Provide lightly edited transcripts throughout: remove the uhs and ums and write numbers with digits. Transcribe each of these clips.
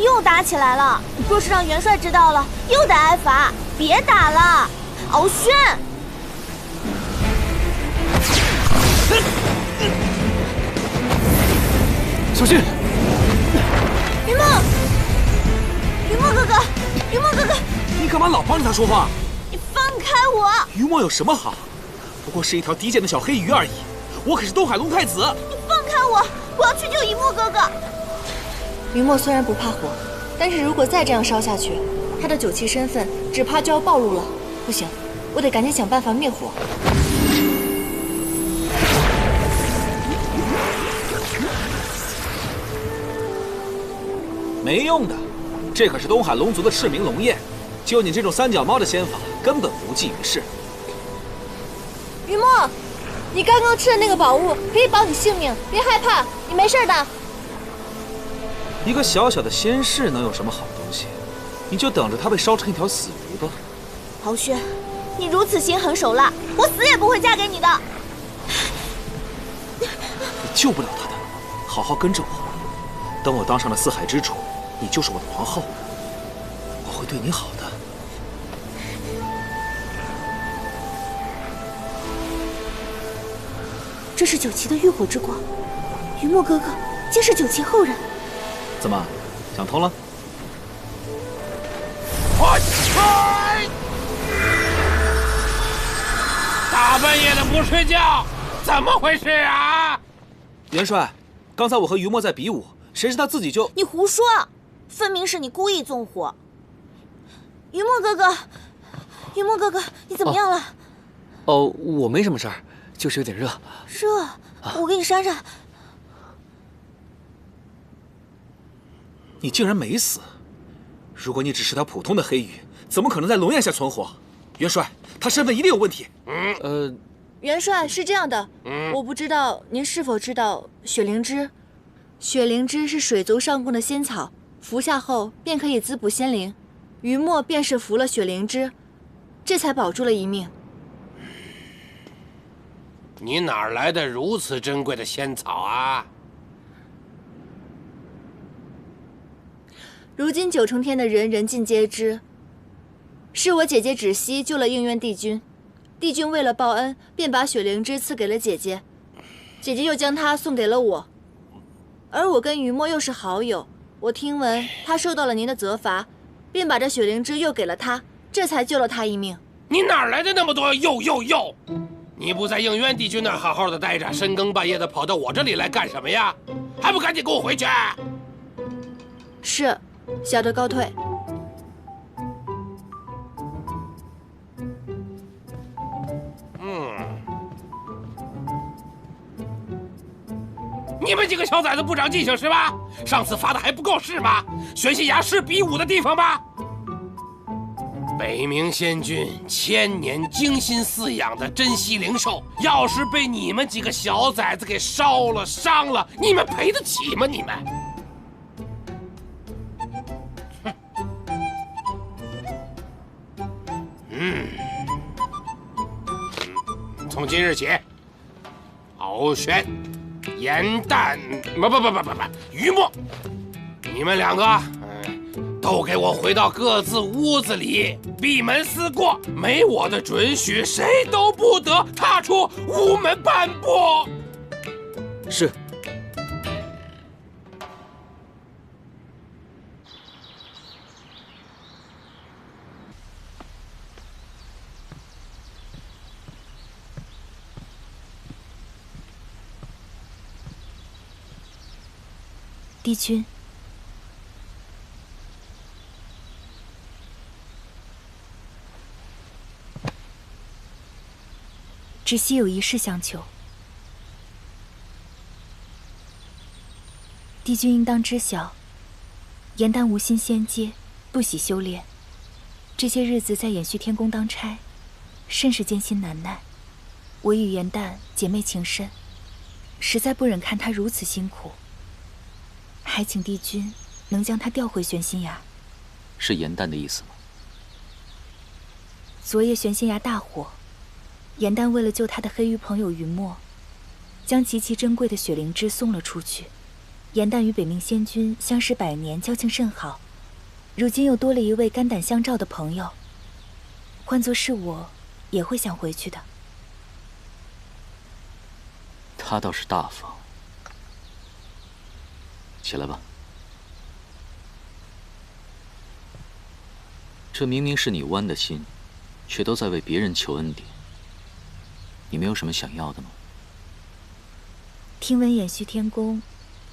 又打起来了。若是让元帅知道了，又得挨罚。别打了，敖轩。小心！云墨，云墨哥哥，云墨哥哥，你干嘛老帮着他说话？你放开我！于墨有什么好？不过是一条低贱的小黑鱼而已。我可是东海龙太子。你放开我！我要去救一墨哥哥。云墨虽然不怕火，但是如果再这样烧下去，他的酒旗身份只怕就要暴露了。不行，我得赶緊想办法灭火。没用的，这可是东海龙族的赤名龙焰，就你这种三脚猫的仙法，根本无济于事。云墨，你刚刚吃的那个宝物可以保你性命，别害怕，你没事的。一个小小的仙士能有什么好东西？你就等着它被烧成一条死鱼吧。敖轩，你如此心狠手辣，我死也不会嫁给你的。你救不了他的，好好跟着我。等我当上了四海之主，你就是我的皇后，我会对你好的。这是酒旗的浴火之光，云墨哥哥竟是酒旗后人。怎么，想通了？大半夜的不睡觉，怎么回事啊？元帅，刚才我和于墨在比武，谁知他自己就……你胡说，分明是你故意纵火。云墨哥哥，云墨哥哥，你怎么样了？哦，我没什么事儿，就是有点热。热，我给你扇扇。你竟然没死！如果你只是条普通的黑鱼，怎么可能在龙焰下存活？元帅，他身份一定有问题。元帅是这样的，我不知道您是否知道雪灵芝。雪灵芝是水族上贡的仙草，服下后便可以滋補仙灵。于墨便是服了雪灵芝，这才保住了一命。你哪来的如此珍貴的仙草啊？如今九重天的人人尽皆知，是我姐姐芷溪救了应渊帝君，帝君为了报恩，便把雪灵芝赐給了姐姐，姐姐又將它送給了我。而我跟於墨又是好友，我聽聞他受到了您的責罰，便把這雪靈芝又給了他，這才救了他一命。你哪來的那麼多又？你不在應淵帝君那兒好好的待着，深更半夜的跑到我這裡來幹什麼呀？還不趕緊給我回去！是，小的告退。你們幾個小崽子不長記性是吧？上次罰的還不夠是嗎？玄心崖是比武的地方嗎？北冥仙君千年精心飼養的珍稀靈獸，要是被你們幾個小崽子給燒了傷了，你們賠得起嗎？你們？從今日起，敖玄、嚴旦，不，於墨，你們兩個，都給我回到各自屋子裡，閉門思過，沒我的准許，誰都不得踏出屋門半步。是。帝君，芷溪有一事相求。帝君應當知曉，嚴丹無心仙階，不喜修煉，這些日子在延續天宮當差，甚是艱辛難耐。我與嚴丹姐妹情深，實在不忍看她如此辛苦。還請帝君能將他調回玄心崖。是嚴旦的意思嗎？昨夜玄心崖大火，嚴旦為了救他的黑魚朋友雲墨，將極其珍貴的雪靈芝送了出去，颜淡與北冥仙君相識100年，交情甚好，如今又多了一位肝膽相照的朋友，換作是我，也會想回去的。他倒是大方。起來吧。这明明是你剜的心，却都在為別人求恩典。你沒有什麼想要的嗎？聽聞偃續天宮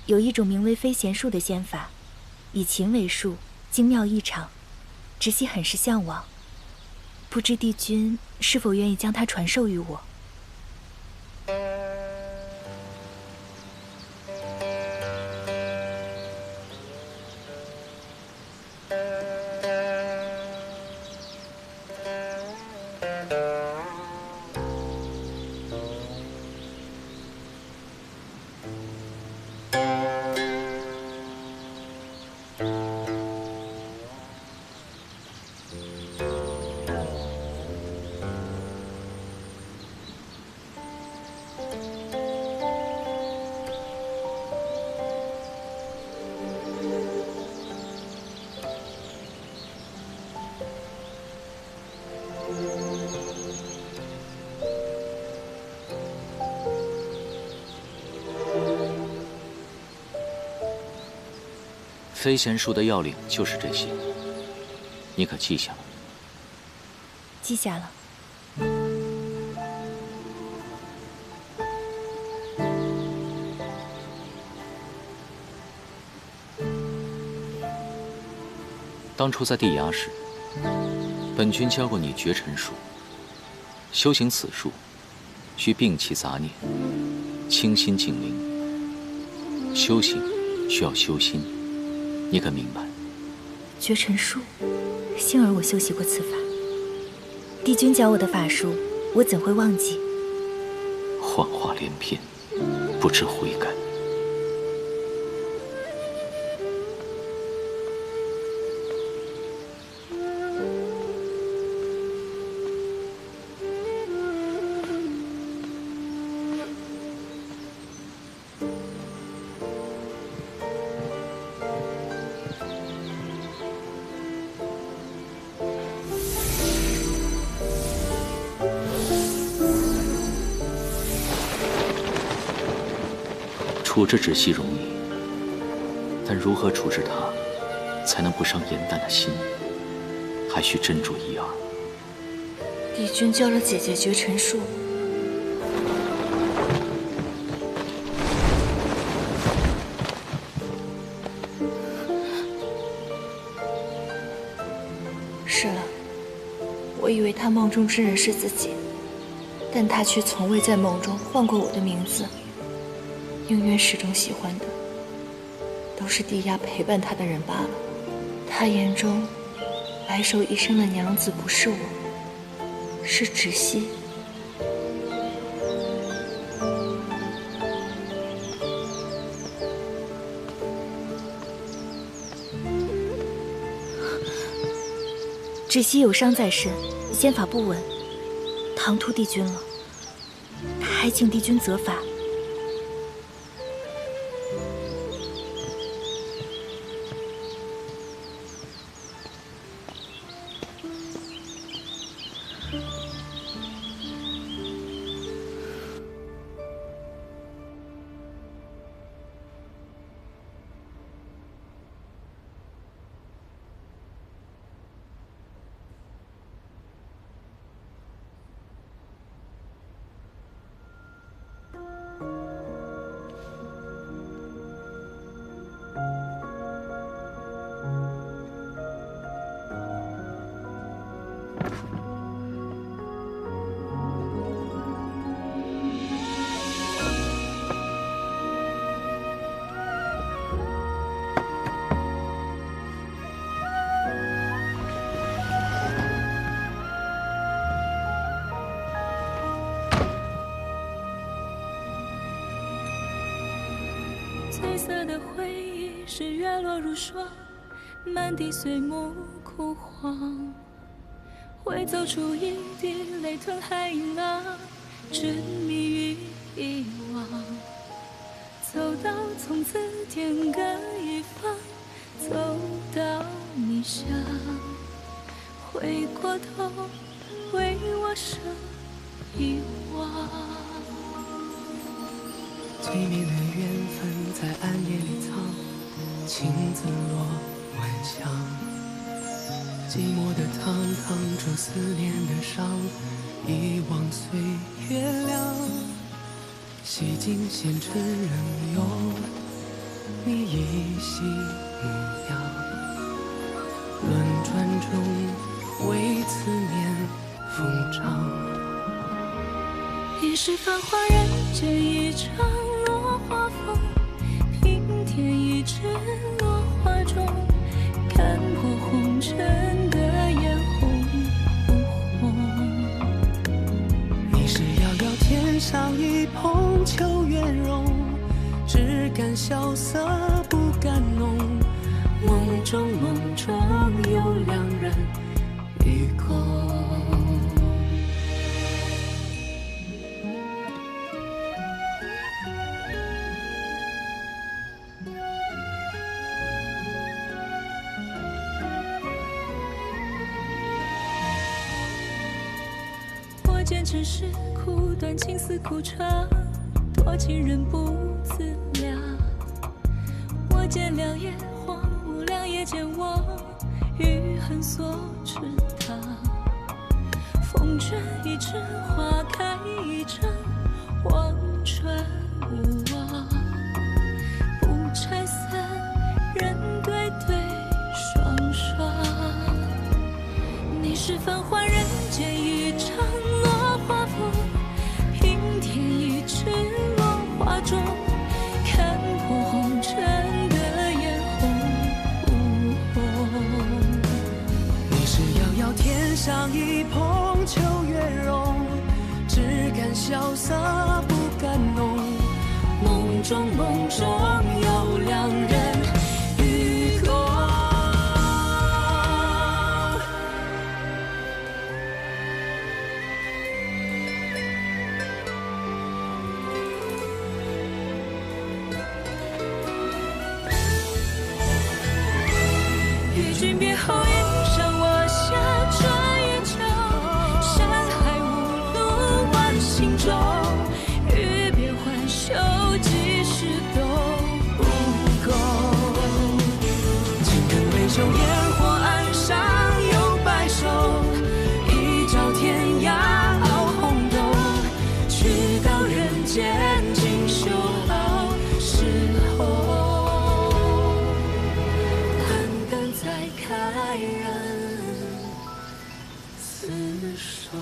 有一種名為飛弦術的仙法，以琴為術，精妙異常，直系很是向往。不知帝君是否願意將它傳授於我？飛弦術的要領就是這些，你可記下了？記下了。當初在地崖時，本君教過你絕塵術。修行此術，需摒棄雜念，清心淨靈。修行需要修心。你可明白？絕塵術，幸而我修習過此法。帝君教我的法術，我怎會忘記？幻化連篇，不知悔改。处置芷溪容易，但如何處置他，才能不傷顏淡的心，還需斟酌一二。帝君教了姐姐絕塵術，是了，我以為他夢中之人是自己，但他卻從未在夢中喚過我的名字。應淵始終喜歡的都是地壓陪伴他的人罷了。他眼中白首一生的娘子不是我，是芷溪。芷溪有傷在身，仙法不穩，唐突帝君了。還請帝君責罰。褪色的回憶是月落如霜，滿地碎木枯黃，會走出一滴淚吞海浪，沉迷於遺忘。走到從此天各一方，走到你鄉，回過頭為我生遺忘。最美的緣分在暗夜裡藏，情字落晚香。寂寞的湯燙出思念的傷，遺忘歲月涼。洗盡前塵仍有你依稀模樣，輪轉中為思念瘋長。已是繁華人間一場落花風，平添一枝落花中，看破紅塵的眼紅不紅。你是遙遙天上一捧秋月容，只感蕭瑟不敢濃。夢中有兩人與共。见尘世苦短，情絲苦長，多情人不自量。我見良夜荒蕪，良夜見我餘恨所池塘。風捲一枝花開一場，望穿無望。不拆散，人對對雙雙。你是繁華人間一場花風，平添一枝落花中，看破紅塵的眼紅不紅。你是遙遙天上一捧秋月容，只感蕭瑟不敢濃。夢中有兩人與共。君別後，迎上我下這一程，山海無路萬行中，欲別還休，幾時都不夠。情根未休，煙火岸上有白首，一朝天涯傲紅豆，去到人間盡修好時候。開人廝守。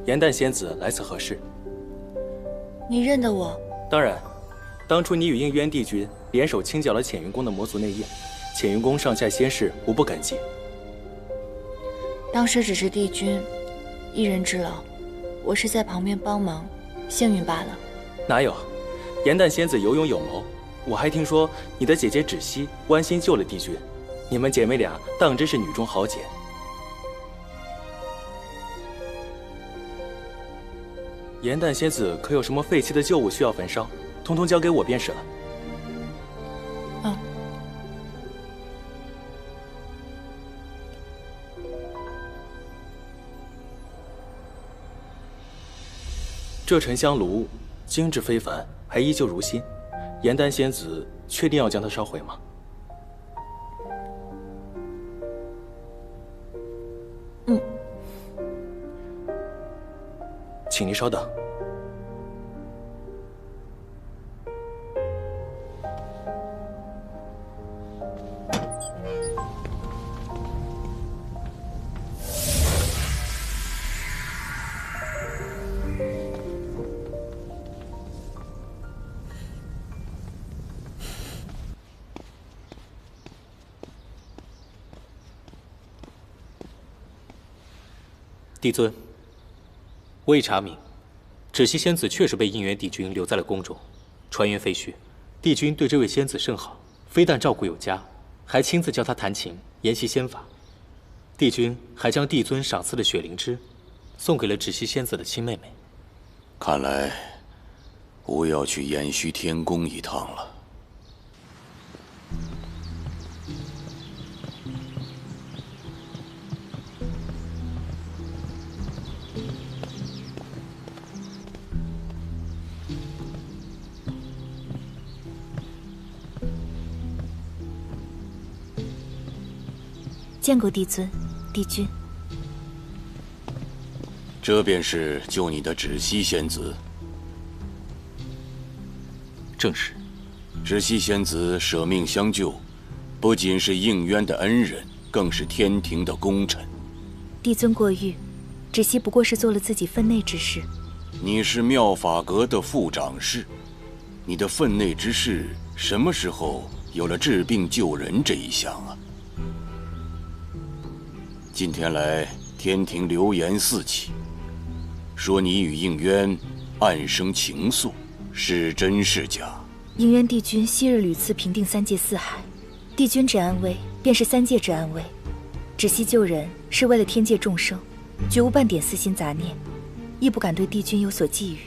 颜淡仙子来此何事？你認得我？當然，當初你與應淵帝君聯手清剿了潛雲宮的魔族內應，潛雲宮上下仙士無不感激。當時只是帝君一人之勞，我是在旁邊幫忙，幸運罷了。哪有？顏淡仙子有勇有謀，我還聽說你的姐姐芷溪彎心救了帝君，你們姐妹倆當真是女中豪傑。顏淡仙子可有什麼廢棄的舊物需要焚燒，通通交給我便是了。這沉香爐精緻非凡，還依舊如新。颜丹仙子確定要將它燒毀嗎？嗯。請您稍等。帝尊，我已查明，芷溪仙子确實被应元帝君留在了宮中。傳言廢墟，帝君對這位仙子甚好，非但照顧有加，還親自教她彈琴，研習仙法。帝君還將帝尊賞賜的雪靈芝，送給了芷溪仙子的親妹妹。看來，我要去偃虛天宮一趟了。见过帝尊、帝君。这便是救你的芷溪仙子。正是。芷溪仙子舍命相救，不仅是应渊的恩人，更是天庭的功臣。帝尊过誉，芷溪不过是做了自己分内之事。你是妙法阁的副掌事，你的分内之事什么时候有了治病救人这一项啊？今天来，天庭流言四起，說你與應淵暗生情愫，是真是假？應淵帝君昔日屢次平定三界四海，帝君之安危，便是三界之安危。芷溪救人是為了天界眾生，絕無半點私心雜念，亦不敢對帝君有所覬覦。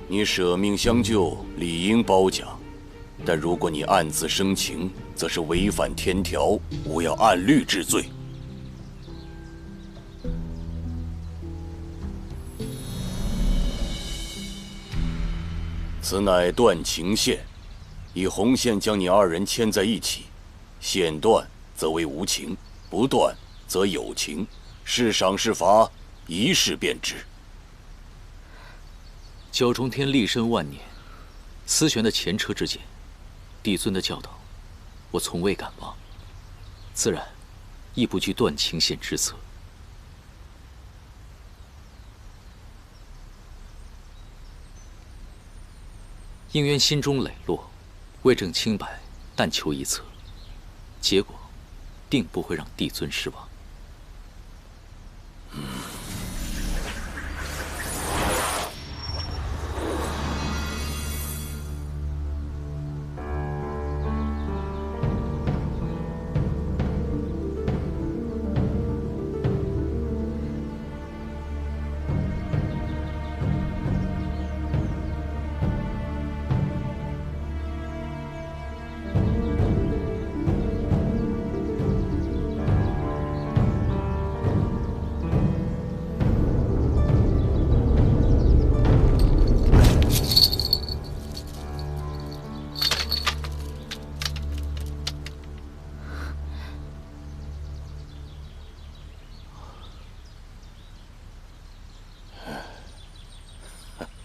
你捨命相救，理應褒獎。但如果你暗自生情，則是違反天條，勿要按律治罪。此乃斷情線，以紅線將你二人牽在一起，線斷則為無情，不斷則有情，是賞是罰，一試便知。九重天立身萬年，思玄的前車之鑑，帝尊的教導，我從未敢忘，自然亦不懼斷情線之責。應淵心中磊落，為證清白，但求一策，結果定不會讓帝尊失望。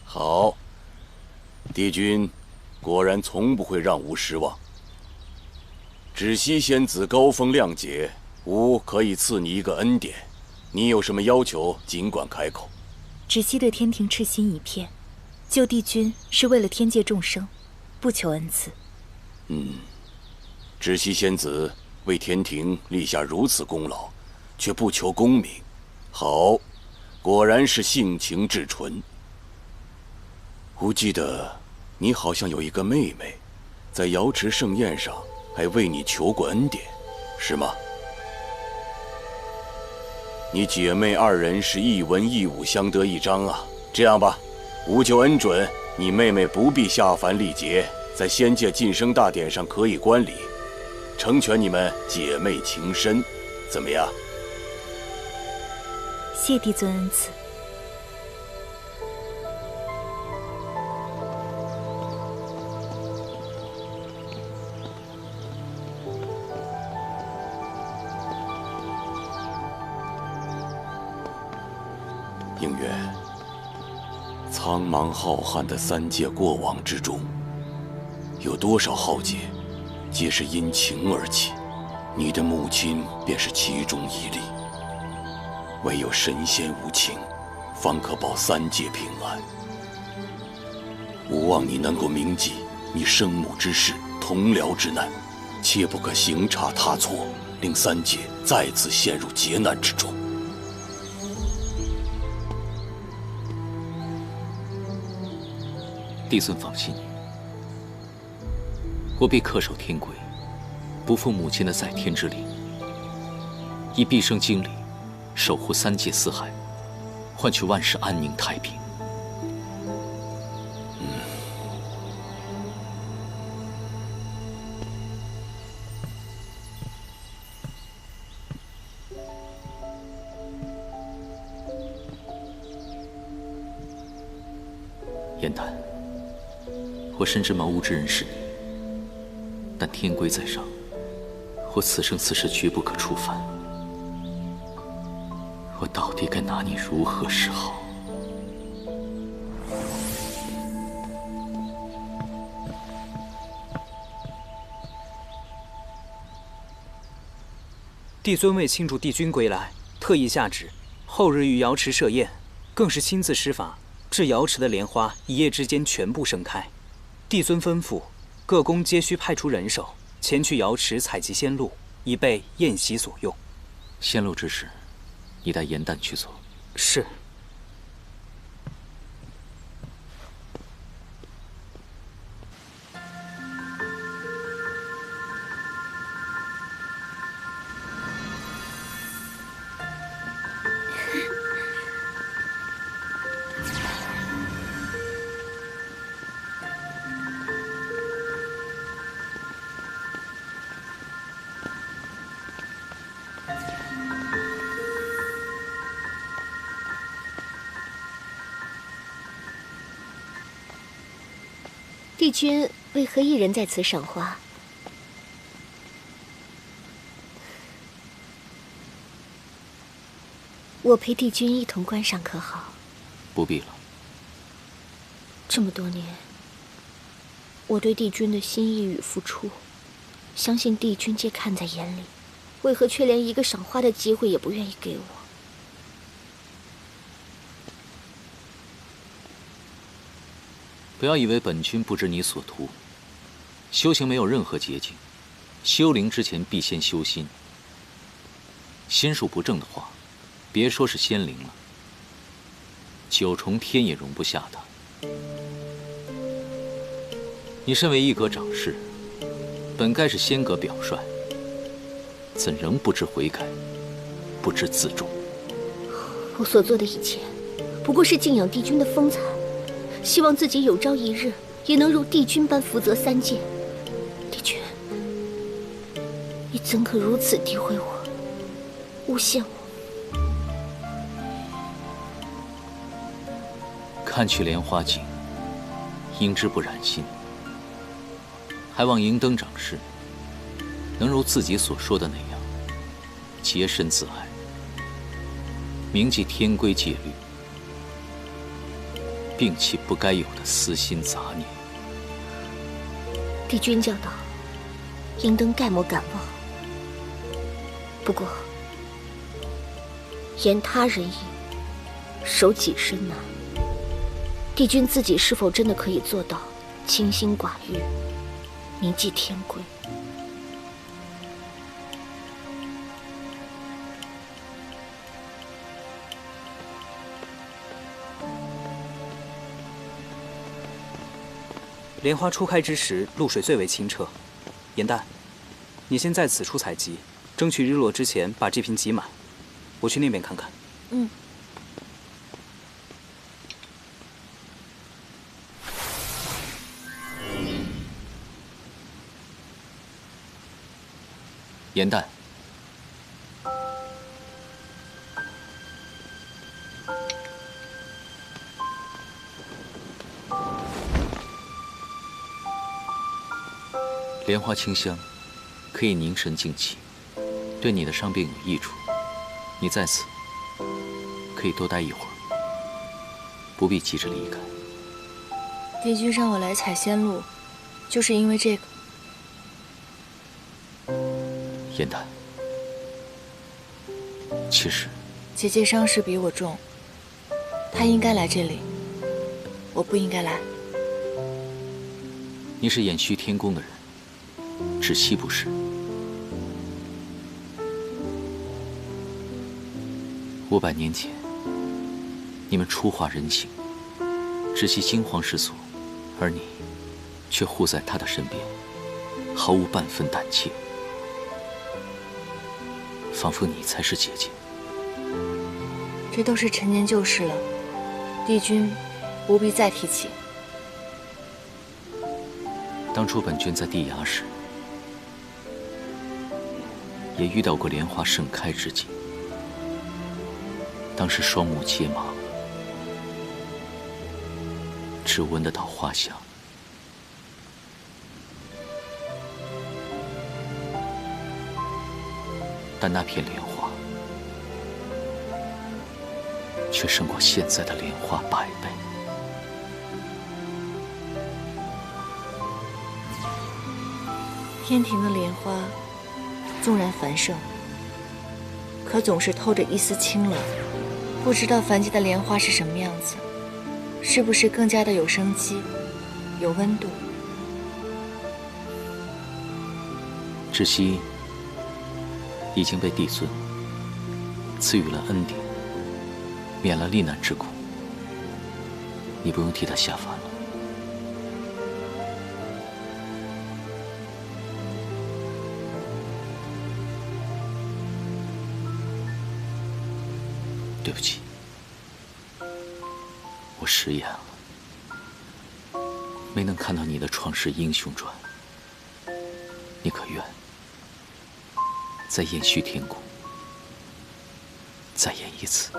好，帝君果然從不會讓吾失望。芷溪仙子高風亮節，吾可以賜你一個恩典。你有什麼要求，儘管開口。芷溪對天庭赤心一片，救帝君是為了天界眾生，不求恩賜。芷溪仙子為天庭立下如此功勞，卻不求功名，好，果然是性情至純。吾記得你好像有一個妹妹，在瑤池盛宴上還為你求過恩典，是嗎？你姐妹二人是一文一武相得益彰啊。這樣吧，吾就恩准你妹妹不必下凡歷劫，在仙界晉升大典上可以觀禮，成全你們姐妹情深，怎麼樣？謝帝尊恩賜。應元，蒼茫浩瀚的3界過往之中，有多少浩劫，皆是因情而起。你的母親便是其中一例。唯有神仙无情，方可保3界平安。吾望你能夠銘記你生母之事，同僚之難，切不可行差踏錯，令3界再次陷入劫難之中。帝孙放心，我必恪守天规，不负母親的在天之靈，以畢生精力守護3界4海，換取萬世安寧太平。燕丹，我深知茅屋之人是你，但天规在上，我此生此世絕不可觸犯。我到底該拿你如何是好？帝尊为庆祝帝君歸來，特意下旨，後日於瑤池設宴，更是親自施法，致瑤池的蓮花一夜之間全部盛開。帝尊吩咐，各宮皆需派出人手前去瑤池採集仙露，以備宴席所用。仙露之事，你帶嚴旦去做。是。帝君为何一人在此赏花？我陪帝君一同觀賞可好？不必了。這麼多年，我對帝君的心意與付出，相信帝君皆看在眼裡，為何卻連一個賞花的機會也不願意給我？不要以為本君不知你所圖。修行沒有任何捷徑，修靈之前必先修心。心術不正的話，別說是仙靈了，9重天也容不下它。你身為一閣長侍，本該是仙閣表率，怎仍不知悔改，不知自重？我所做的一切，不過是敬仰帝君的風采。希望自己有朝一日也能如帝君般福澤3界。帝君，你怎可如此诋毀我，誣陷我？看去蓮花井，應知不染心，還望銀燈長侍能如自己所說的那樣，潔身自愛，銘記天規戒律，摒棄不該有的私心雜念。帝君教導，銀燈概莫敢忘。不過，言他人意，守己身難。帝君自己是否真的可以做到清心寡欲，銘記天規？蓮花初開之時，露水最為清澈。嚴旦，你先在此處採集，爭取日落之前把這瓶集滿。我去那邊看看。嗯。嚴旦，蓮花清香，可以凝神靜氣，對你的傷病有益處。你在此可以多待一會兒。不必急着離開。帝君让我来采仙路，就是因为这个。燕丹，其實姐姐傷勢比我重，她應該來這裡，我不應該來。你是偃虛天宮的人，芷溪不是。500年前，你們初化人形，芷溪驚慌失措，而你卻護在他的身邊，毫無半分膽怯，仿佛你才是姐姐。這都是陳年舊事了，帝君不必再提起。當初本君在地衙時，也遇到過蓮花盛開之際。當時雙目皆盲，只聞得到花香。但那片蓮花，卻勝過現在的蓮花100倍。天庭的蓮花，縱然繁盛，可總是透着一絲清冷。不知道凡間的蓮花是什麼樣子，是不是更加的有生機，有溫度？芷溪已經被帝尊賜予了恩典，免了歷難之苦，你不用替他下凡了。对不起，我食言了，沒能看到你的創世英雄傳。你可願在偃虛天宮再演一次？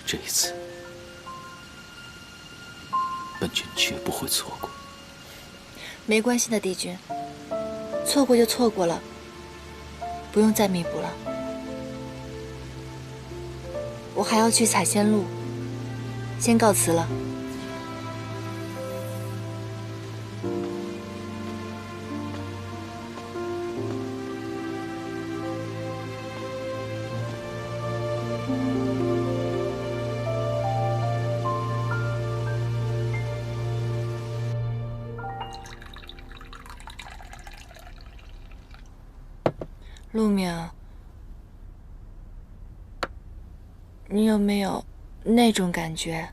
這一次，本君絕不會錯過。沒關係的，帝君。錯過就錯過了，不用再彌補了。我還要去採仙路，先告辭了。陆明，你有沒有那種感覺，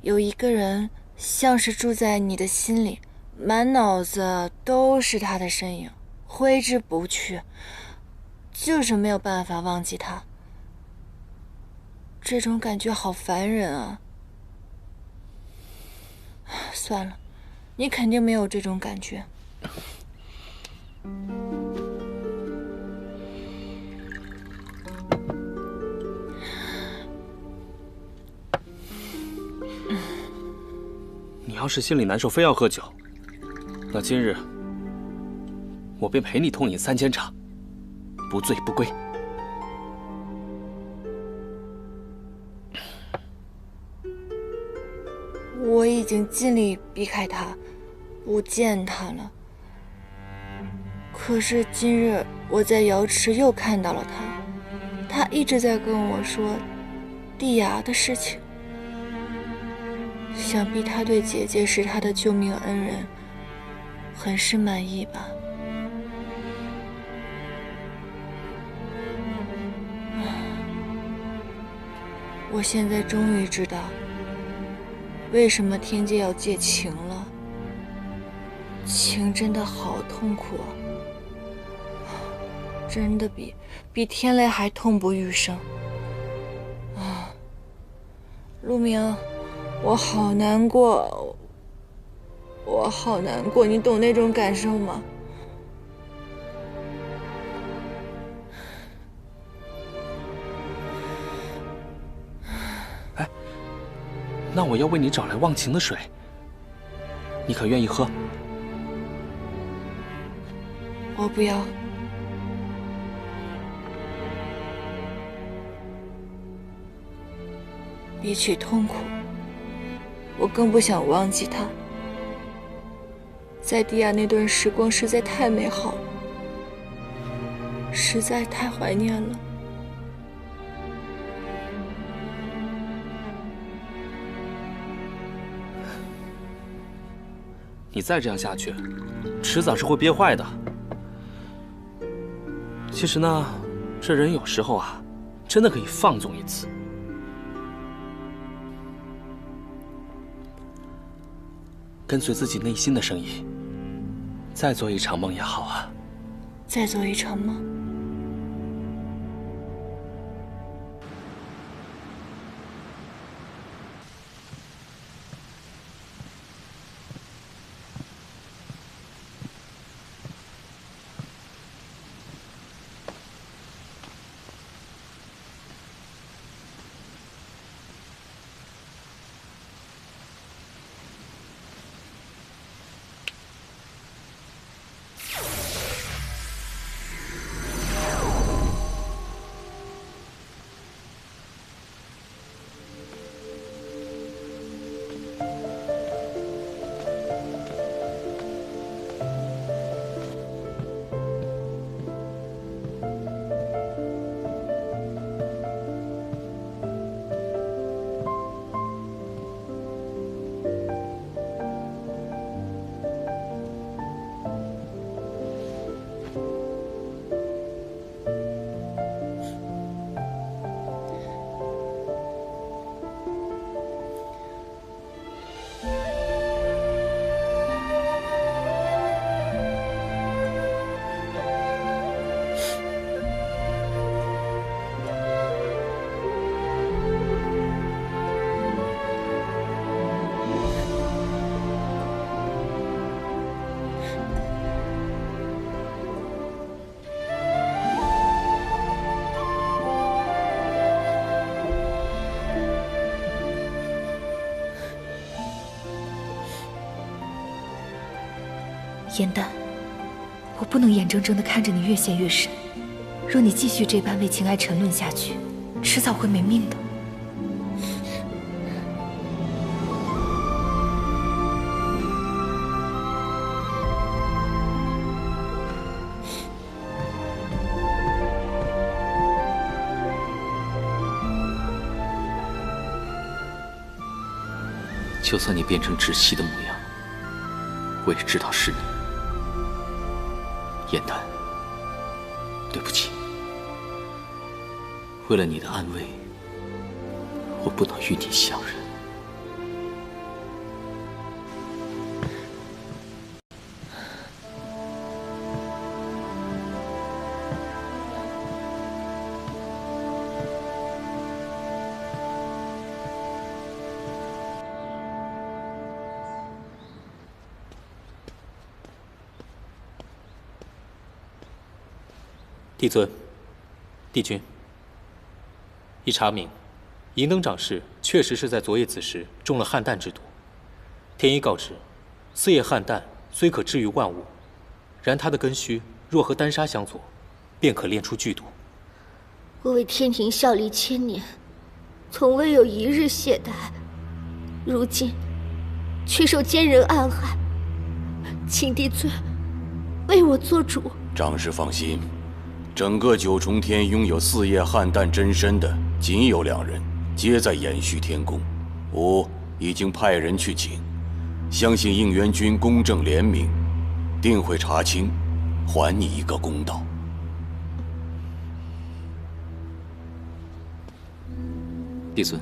有一個人像是住在你的心裡，滿腦子都是他的身影，揮之不去，就是沒有辦法忘記他。這種感覺好煩人啊！算了，你肯定沒有這種感覺。你要是心裡難受，非要喝酒，那今日我便陪你痛飲3千場，不醉不歸。我已經盡力避開他，不見他了。可是今日我在瑤池又看到了他，他一直在跟我說地衙的事情。想必他對姐姐是他的救命恩人，很是滿意吧。我現在終於知道，為什麼天界要戒情了。情真的好痛苦啊，真的比天雷還痛不欲生。啊，陸明，我好難過，我好難過，你懂那種感受嗎？哎，那我要為你找來忘情的水，你可願意喝？我不要。比起痛苦，我更不想忘记他。在迪亚那段时光實在太美好了，實在太懷念了。你再這樣下去，遲早是會憋壞的。其實呢，這人有時候啊，真的可以放縱一次。跟隨自己內心的聲音，再做一場夢也好啊。再做一場夢。颜淡，我不能眼睁睁地看着你越陷越深。若你继續這般為情愛沉淪下去，遲早會沒命的。就算你變成窒息的模樣，我也知道是你。颜淡，對不起，為了你的安危，我不能與你相認。帝尊，帝君，一查明，银灯掌事確實是在昨夜子時中了撼彈之毒。天醫告知，四葉撼彈雖可治癒萬物，然它的根須若和丹砂相佐，便可煉出劇毒。我為天庭效力千年，從未有一日懈怠，如今卻受奸人暗害，請帝尊為我做主。掌事放心。整個九重天擁有四葉撼彈真身的，僅有2人，皆在延續天宮。我已經派人去請，相信應元君公正廉明，定會查清，還你一個公道。帝尊，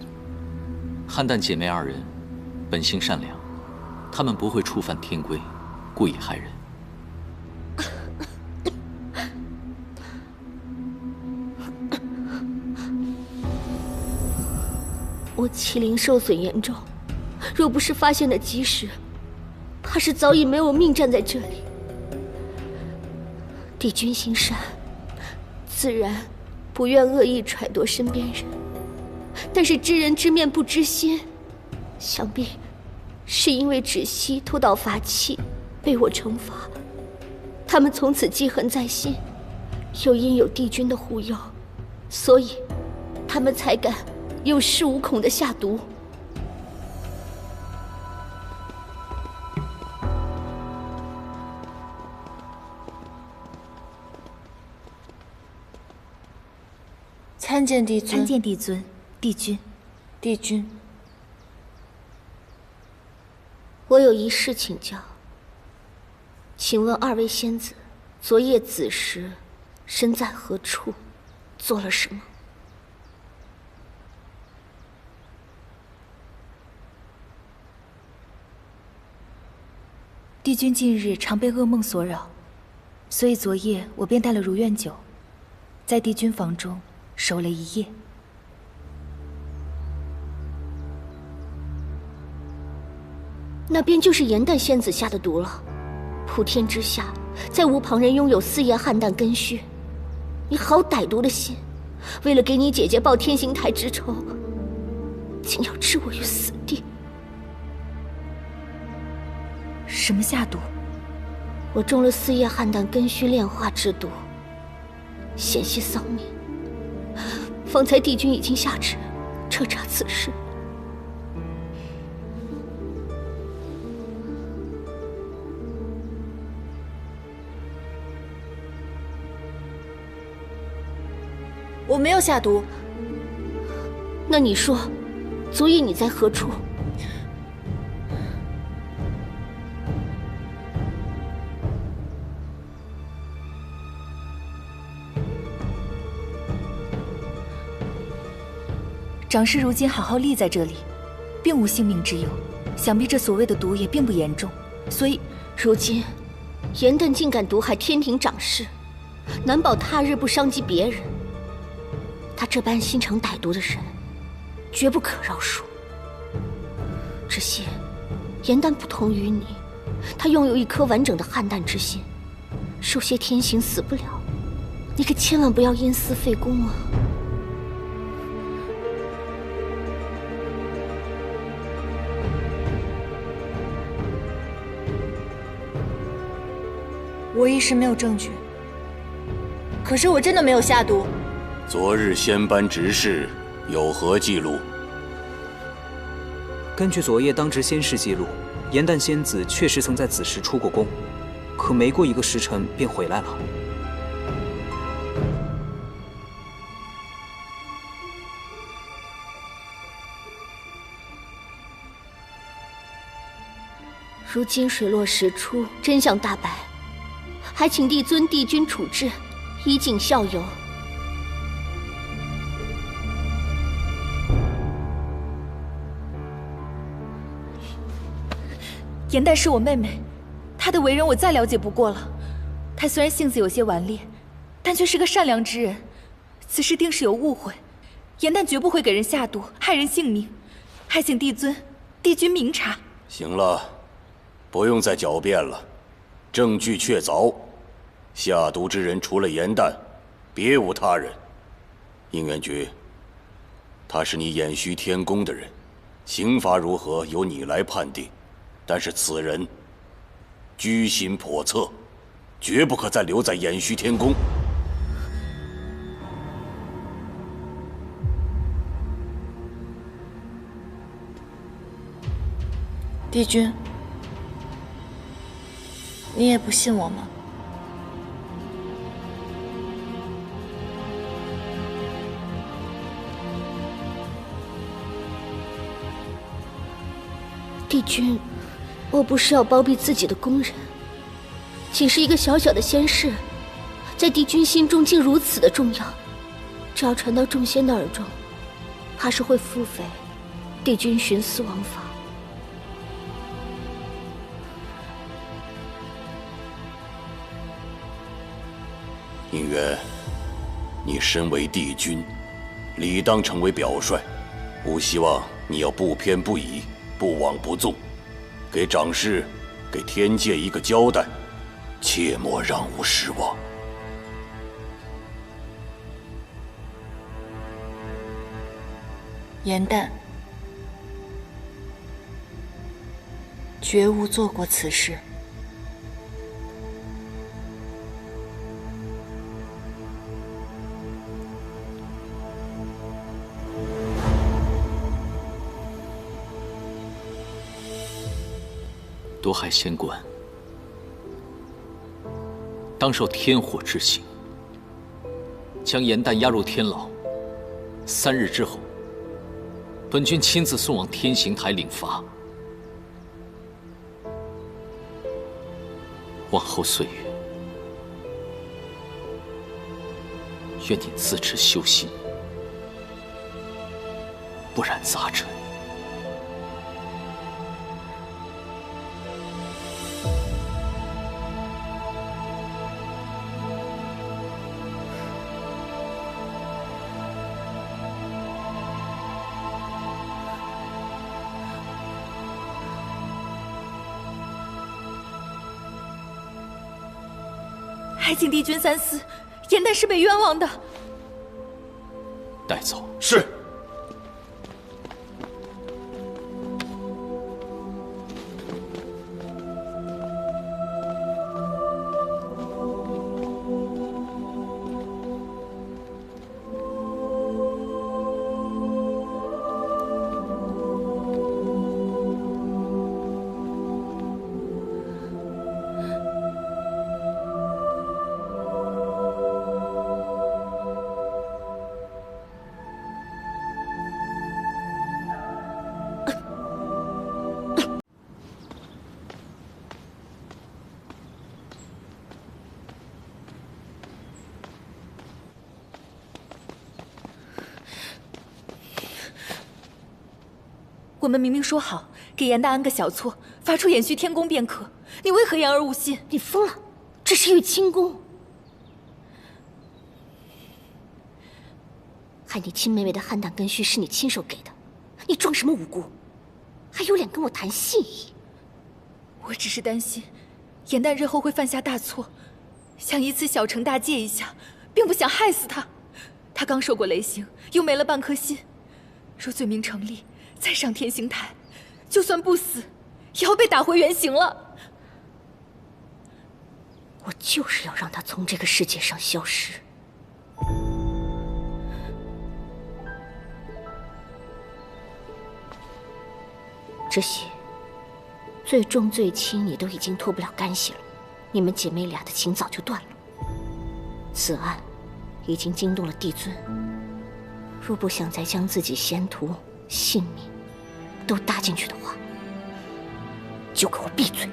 撼彈姐妹2人本性善良，她們不會觸犯天規，故意害人。我麒麟受損嚴重，若不是發現的及時，怕是早已沒有命站在這裡。帝君心善，自然不願惡意揣度身邊人，但是知人知面不知心，想必是因為芷溪偷盜法器被我懲罰，他們從此記恨在心，又因有帝君的護佑，所以他們才敢有恃無恐的下毒。参见帝尊。参见帝尊，帝君。帝君，我有一事请教，请問二位仙子，昨夜子时身在何處，做了什麼？帝君近日常被噩夢所擾，所以昨夜我便帶了如愿酒，在帝君房中守了一夜。那便就是颜淡仙子下的毒了。普天之下，再无旁人擁有四叶菡萏根須。你好歹毒的心，為了給你姐姐報天行台之仇，竟要置我於死地。什麼下毒？我中了四葉菡萏根須煉化之毒，險些喪命。方才帝君已經下旨徹查此事。我沒有下毒。那你說，昨夜你在何處？長氏如今好好立在這裡，並無性命之憂，想必這所謂的毒也並不嚴重，所以如今顏淡竟敢毒害天庭長氏，難保他日不傷及別人。他這般心腸歹毒的人，絕不可饒恕。只惜顏淡不同於你，他擁有一顆完整的菡萏之心，受些天刑死不了。你可千萬不要因私廢公啊！我一時沒有證據，可是我真的沒有下毒。昨日仙班執事有何記錄？根據昨夜當值仙士記錄，顏淡仙子確實曾在子時出過宮，可沒過一個時辰便回來了。如今水落石出，真相大白，還請帝尊帝君處置，以儆效尤。顏淡是我妹妹，她的為人我再了解不過了。她雖然性子有些頑劣，但卻是個善良之人。此事定是有誤會，顏淡絕不會給人下毒，害人性命。還請帝尊、帝君明察。行了，不用再狡辯了，證據確鑿，下毒之人除了顏淡，別無他人。應元君，他是你偃虛天宮的人，刑罰如何由你來判定。但是此人居心叵測，絕不可再留在偃虛天宮。帝君，你也不信我嗎？帝君，我不是要包庇自己的宫人，僅是一個小小的仙士，在帝君心中竟如此的重要。只要傳到眾仙的耳中，怕是會腹诽帝君徇私枉法。應元，你身為帝君，理當成為表率，吾希望你要不偏不倚，不枉不縱，給長氏、給天界一個交代，切莫讓吾失望。顏淡，絕無做過此事。夺海仙冠，当受天火之刑，将严旦押入天牢。3日之后，本君亲自送往天刑台领罚。往后岁月，愿你自知修心，不染杂尘。还请帝君三思，严旦是被冤枉的。带走。是。我们明明说好给严旦安个小错，发出延续天宫便可，你为何言而无信？你疯了！这是玉清宫，害你亲妹妹的汉胆根须是你亲手给的，你装什么无辜？还有脸跟我谈信义？我只是担心严旦日后会犯下大错，想以此小惩大戒一下，并不想害死他。他刚受过雷刑，又没了半颗心，若罪名成立，再上天刑台，就算不死，也要被打回原形了。我就是要让他从这个世界上消失。这些最重最轻，你都已经脱不了干系了。你们姐妹俩的情早就断了。此案已经惊动了帝尊，若不想再将自己前途、性命都搭进去的话，就给我闭嘴！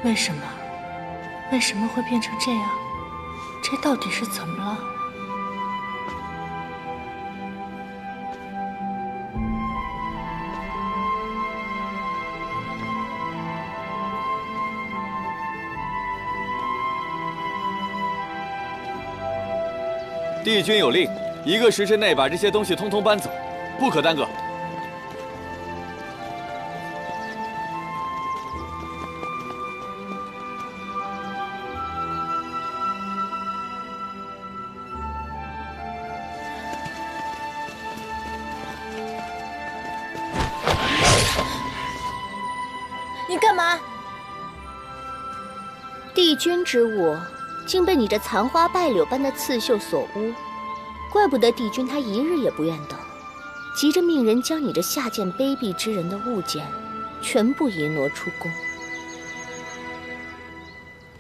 为什么？为什么会变成这样？这到底是怎么了？帝君有令，1个时辰内把这些东西通通搬走，不可耽搁。你干嘛？帝君之物竟被你这残花败柳般的刺绣所污，怪不得帝君他一日也不愿等，急着命人将你这下贱卑鄙之人的物件全部移挪出宫。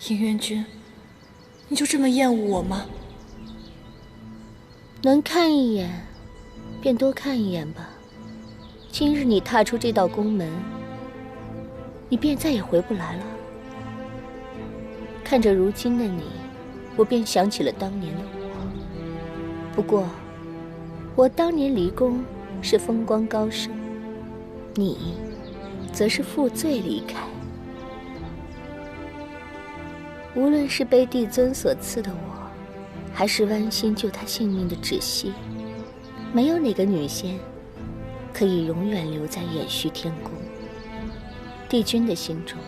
银元君，你就这么厌恶我吗？能看一眼，便多看一眼吧。今日你踏出这道宫门，你便再也回不来了。看着如今的你，我便想起了当年的我。不过，我当年离宫是风光高升，你则是负罪离開。無論是被帝尊所賜的我，還是剜心救他性命的芷溪，沒有哪個女仙可以永遠留在延續天宮。帝君的心中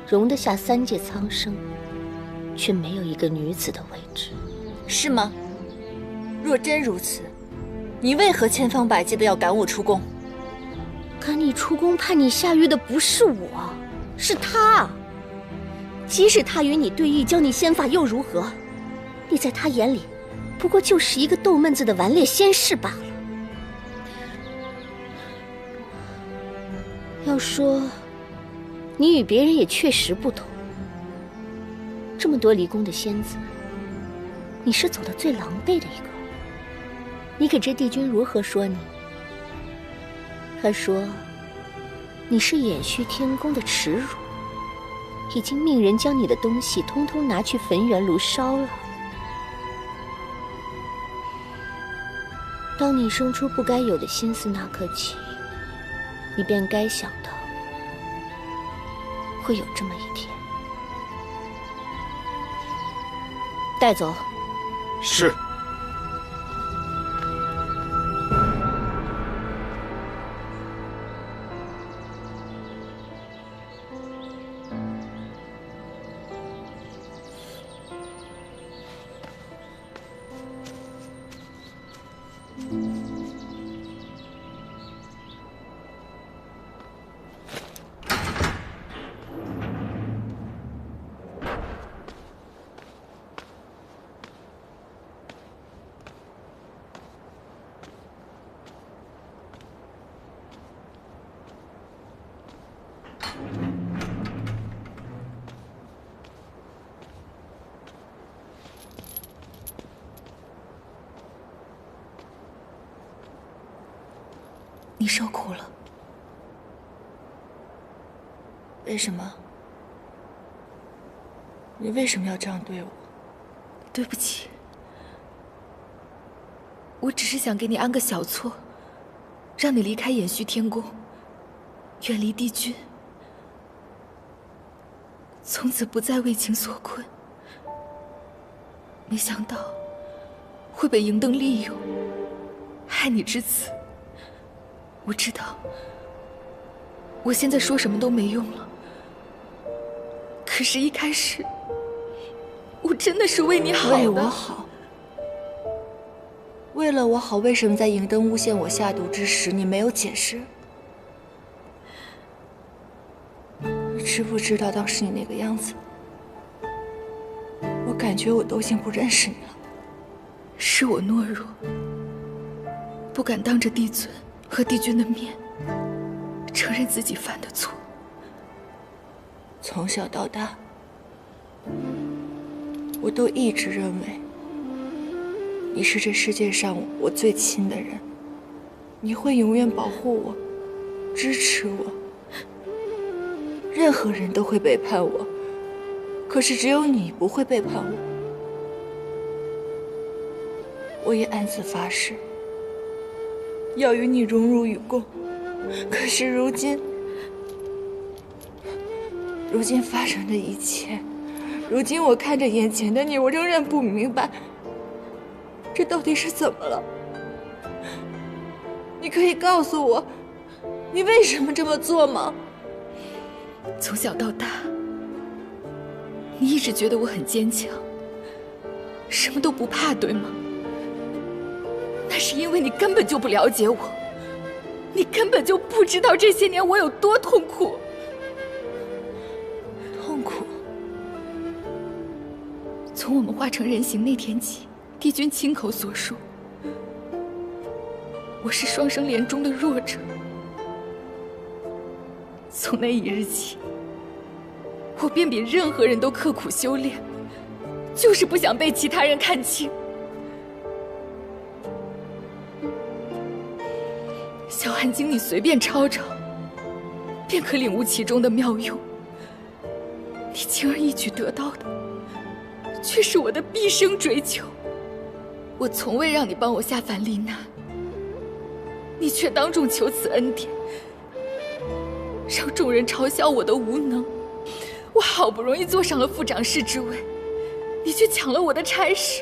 容得下3界蒼生，卻沒有一個女子的位置。是嗎？若真如此，你為何千方百計的要趕我出宮？赶你出宮判你下狱的不是我，是他。即使他与你对弈，教你仙法又如何？你在他眼里，不过就是一个逗闷子的顽劣仙士罢了。要说，你与別人也確實不同。這麼多離宮的仙子，你是走得最狼狽的一個。你給這帝君如何說你？他說，你是延續天宮的恥辱，已經命人將你的東西通通拿去焚元爐燒了。當你生出不該有的心思那刻起，你便該想到會有這麼一天。帶走。是。你受苦了。为什么？你为什么要这樣對我？對不起，我只是想給你安個小錯，讓你離開延續天宮，遠離帝君，從此不再為情所困。沒想到會被營燈利用，害你至此。我知道，我現在說什麼都沒用了。可是，一開始，我真的是為你好的。為我好？為了我好，為什麼在營燈誣陷我下毒之時，你沒有解釋？你知不知道當時你那個樣子？我感覺我都已經不認識你了。是我懦弱，不敢當着帝尊和帝君的面承認自己犯的錯。從小到大，我都一直認為你是這世界上我最親的人，你會永遠保護我，支持我。任何人都會背叛我，可是只有你不會背叛我。我也暗自發誓要與你榮辱與共，可是如今發生的一切，如今我看着眼前的你，我仍然不明白，這到底是怎麼了？你可以告訴我，你為什麼這麼做嗎？從小到大，你一直覺得我很堅強，什麼都不怕，對嗎？那是因為你根本就不了解我，你根本就不知道這些年我有多痛苦。痛苦？從我們化成人形那天起，帝君親口所述，我是雙生蓮中的弱者。從那一日起，我便比任何人都刻苦修煉，就是不想被其他人看清。小寒經你隨便抄抄，便可領悟其中的妙用。你輕而易舉得到的，卻是我的畢生追求。我從未讓你幫我下凡罹難，你卻當眾求此恩典，讓眾人嘲笑我的無能。我好不容易坐上了副長侍之位，你卻搶了我的差事，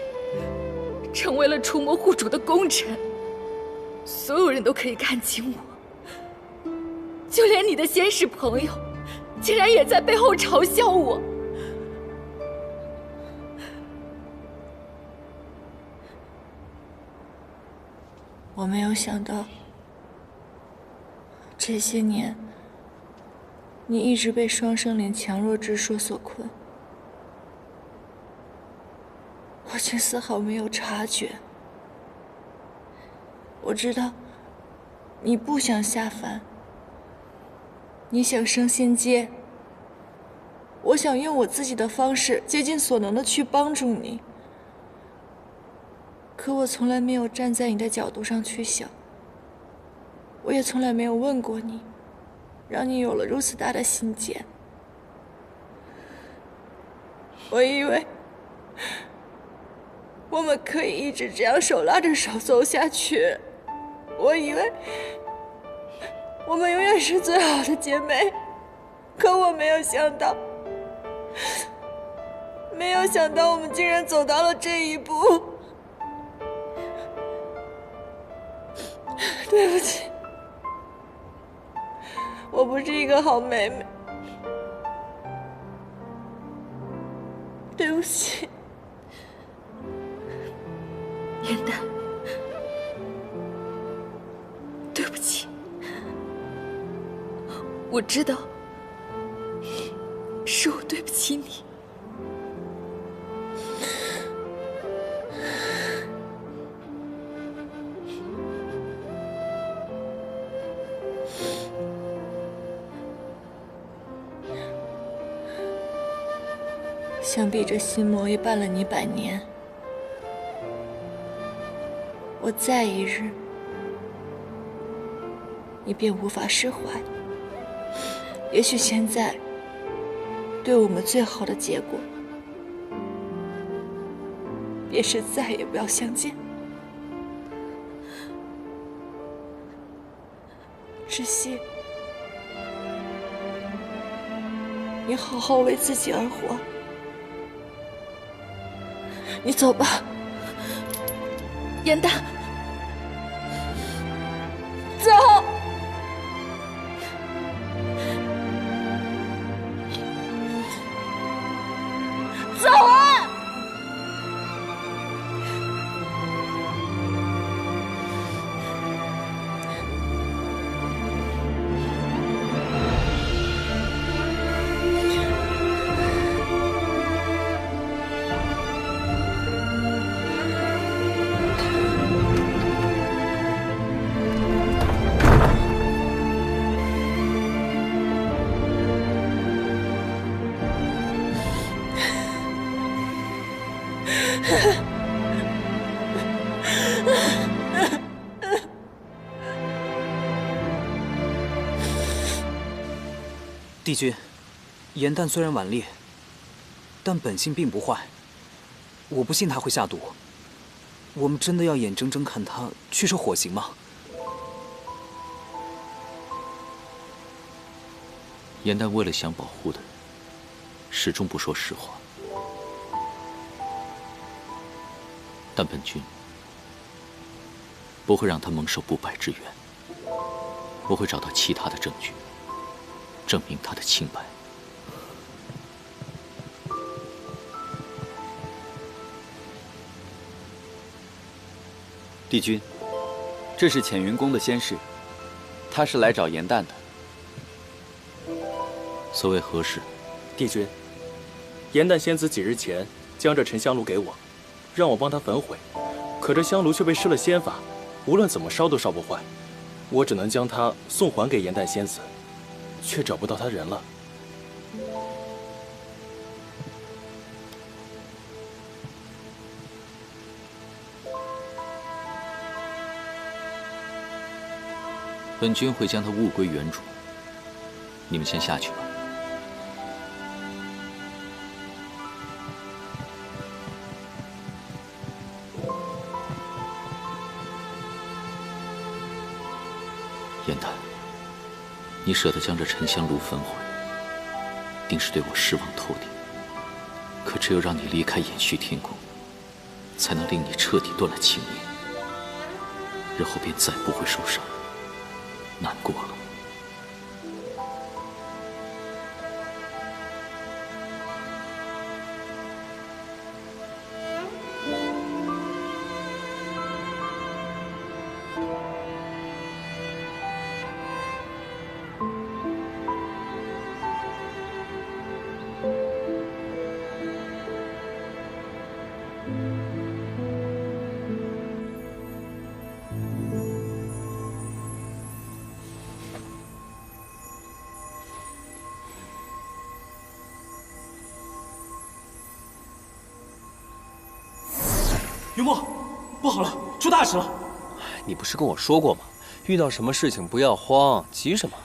成為了除魔護主的功臣。所有人都可以看清我，就連你的仙士朋友，竟然也在背後嘲笑我。我沒有想到，這些年，你一直被双生灵强弱之说所困，我却絲毫沒有察覺。我知道，你不想下凡，你想升仙階。我想用我自己的方式，竭盡所能的去幫助你。可我從來沒有站在你的角度上去想，我也從來沒有問過你，讓你有了如此大的心結。我以為我們可以一直這樣手拉着手走下去，我以為我們永遠是最好的姐妹，可我沒有想到，我們竟然走到了這一步。对不起，我不是一個好妹妹，對不起。颜淡，对不起，我知道是我对不起你。想必这心魔也伴了你100年，我再一日，你便無法釋懷。也許現在，對我們最好的結果，便是再也不要相見。窒息，你好好為自己而活。你走吧，颜淡，走。走啊！帝君，颜淡虽然顽劣，但本性并不壞。我不信他會下毒。我們真的要眼睜睜看他去受火刑嗎？颜淡為了想保護的人，始終不說實話。但本君不會讓他蒙受不白之冤。我會找到其他的證據，證明他的清白。帝君，这是浅雲宮的仙士，他是來找顏淡的。所謂何事？帝君，顏淡仙子幾日前將這沉香爐給我，讓我幫他焚毀，可這香爐卻被施了仙法，無論怎麼燒都燒不壞。我只能將它送還給顏淡仙子，卻找不到他人了。本君會將他物歸原主。你們先下去吧。颜淡，你捨得將這沉香爐焚毀，定是對我失望透頂。可只有讓你離開延續天宮，才能令你徹底斷了情念，日後便再不會受傷。難過了。云墨，不好了，出大事了！你不是跟我说过吗？遇到什么事情不要慌，急什么？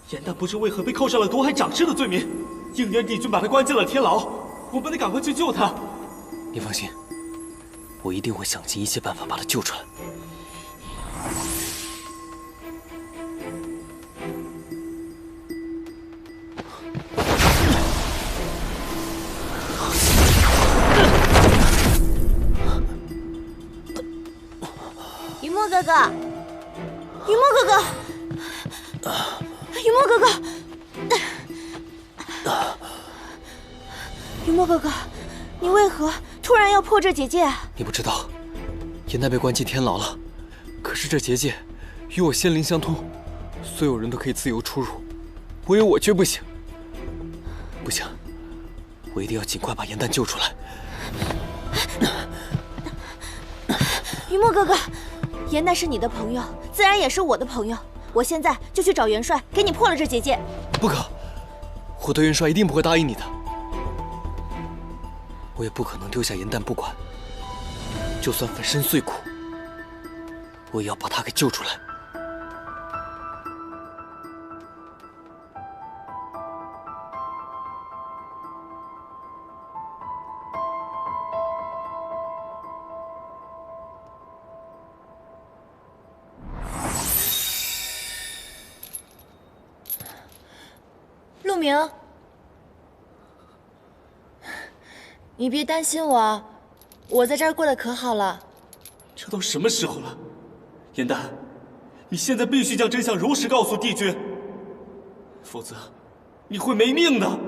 颜淡不知为何被扣上了毒害长师的罪名，应元帝君把他关进了天牢，我们得赶快去救他。你放心，我一定会想尽一切办法把他救出来。云墨哥哥，云墨哥哥，云墨哥哥，云墨哥哥，你为何突然要破这结界啊？你不知道，颜淡被关进天牢了，可是这结界与我仙灵相通，所有人都可以自由出入，唯有我却不行。不行，我一定要尽快把颜淡救出来。云墨哥哥，颜淡是你的朋友，自然也是我的朋友。我现在就去找元帅，给你破了这结界。不可，我的元帅一定不会答应你的。我也不可能丢下颜淡不管，就算粉身碎骨，我也要把他给救出来。陆明，你别担心我，我在这儿过得可好了。这都什么时候了？颜淡，你现在必须将真相如实告诉帝君，否则你会没命的。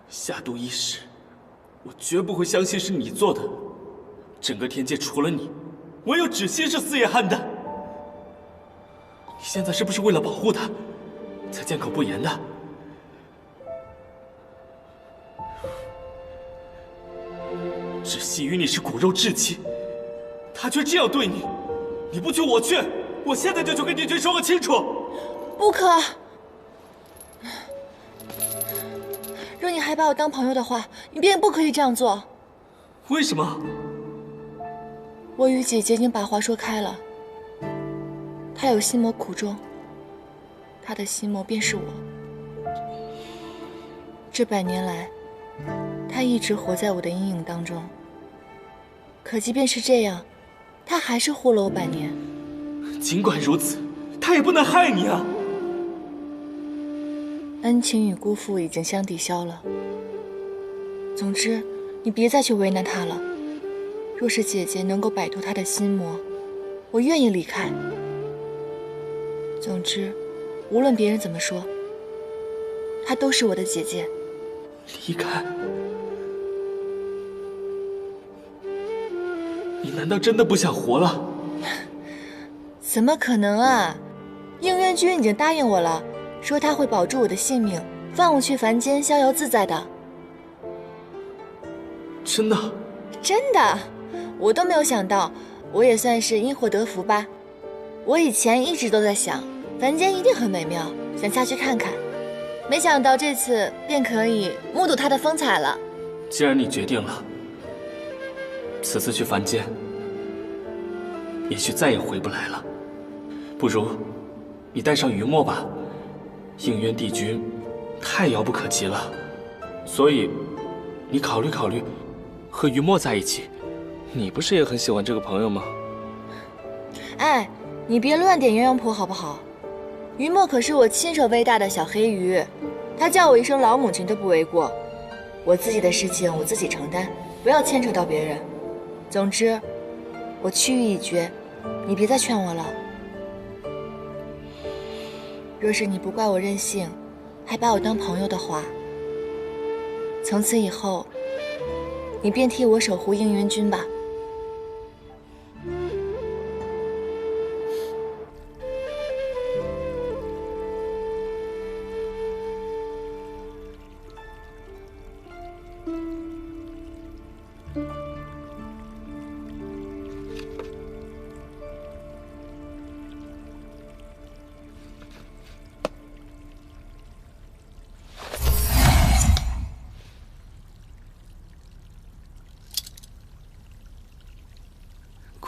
下毒一事，我绝不会相信是你做的。整个天界除了你，唯有芷溪是四叶憨的。你现在是不是为了保護他，才缄口不言的？芷溪与你是骨肉至亲，他却这樣對你，你不去我去，我現在就去跟帝君說個清楚。不可！若你還把我當朋友的話，你便不可以這樣做。為什麼？我與姐姐已經把話說開了，她有心魔苦衷，她的心魔便是我。這100年來，她一直活在我的陰影當中。可即便是這樣，她還是護了我100年。儘管如此，她也不能害你啊！恩情與辜負已經相抵消了。總之，你別再去為難她了。若是姐姐能夠擺脫她的心魔，我願意離開。總之，無論別人怎麼說，她都是我的姐姐。離開？你難道真的不想活了？怎麼可能啊！應元君已經答應我了，說他會保住我的性命，放我去凡間逍遙自在的。真的？真的，我都沒有想到，我也算是因禍得福吧。我以前一直都在想，凡間一定很美妙，想下去看看。沒想到這次便可以目睹它的風采了。既然你決定了，此次去凡間，也許再也回不來了。不如你帶上雲墨吧，應元帝君太遙不可及了，所以你考慮考慮和雲墨在一起。你不是也很喜歡這個朋友嗎？哎，你別亂點鴛鴦譜好不好？雲墨可是我親手餵大的小黑魚，他叫我一聲老母親都不為過。我自己的事情我自己承擔，不要牽扯到別人。總之，我去意已決，你別再勸我了。若是你不怪我任性，還把我當朋友的話，從此以後，你便替我守護應元君吧。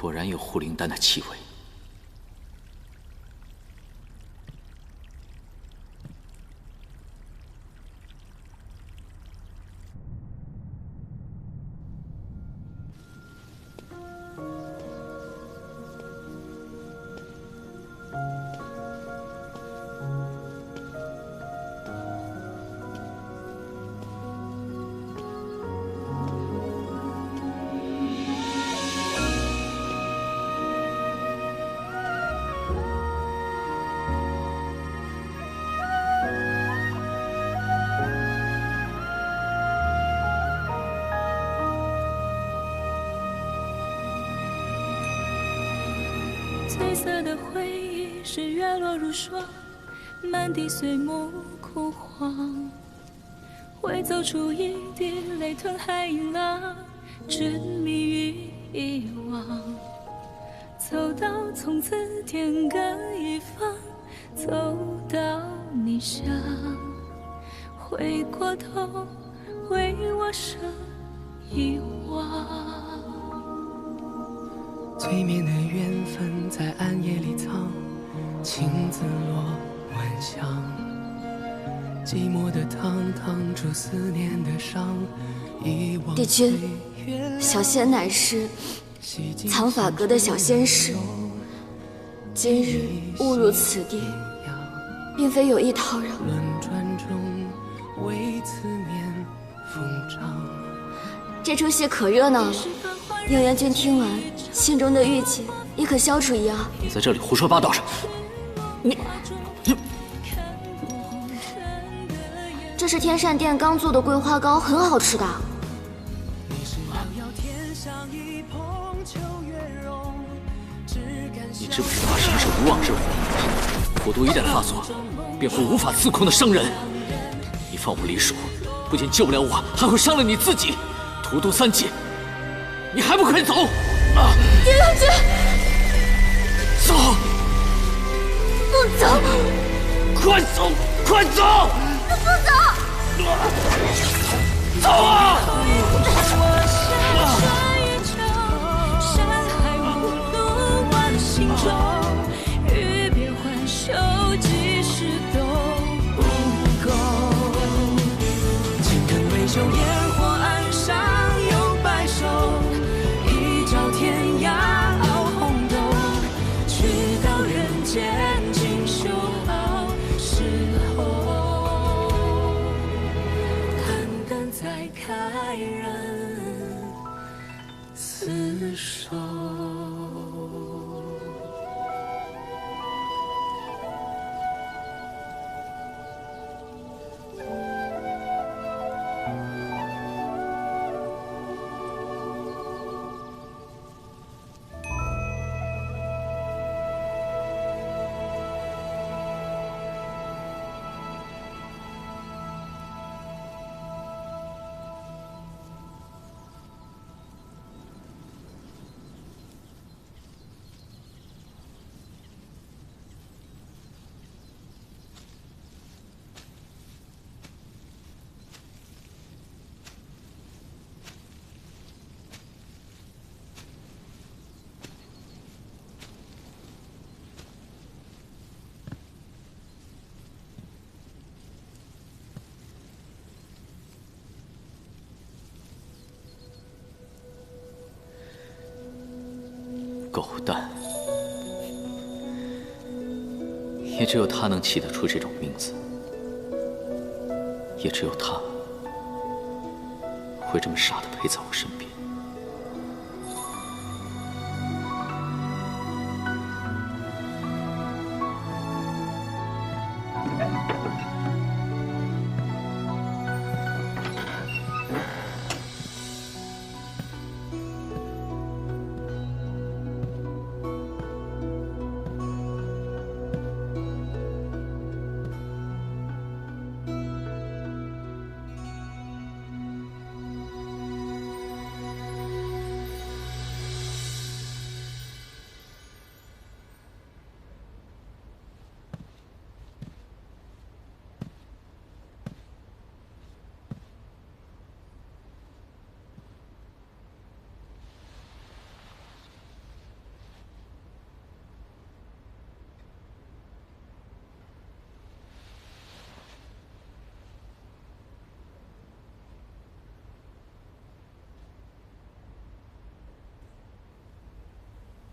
果然有護靈丹的氣味。褪色的回憶是月落如霜，满地碎木枯黄。会走出一滴泪吞海银浪，执迷於遺忘。走到從此天各一方，走到你鄉，回過頭為我生遺忘。催眠的緣分在暗夜裡藏，青子落晚香，寂寞的湯燙出思念的傷，遺忘。帝君，小仙乃是藏法閣的小仙士，今日誤入此地，並非有意叨擾。輪轉中為此面瘋長。這出戲可熱鬧了，應元君聽完，心中的鬱結也可消除一二。你在這裡胡說八道什麼？這是天善殿剛做的桂花糕，很好吃的。你知不知道什麼是无妄之火？火毒一旦發作，便會無法自控的傷人。你放我離蜀，不僅救不了我，還會傷了你自己。荼毒3界，你還不快走！帝元君，走！不走！快走！快走！不走！走啊！就烟火岸上有白首，一朝天涯熬紅豆，去到人間盡修好時候，肝膽再開人廝守。狗蛋，也只有他能起得出這種名字，也只有他會這麼傻地陪在我身邊。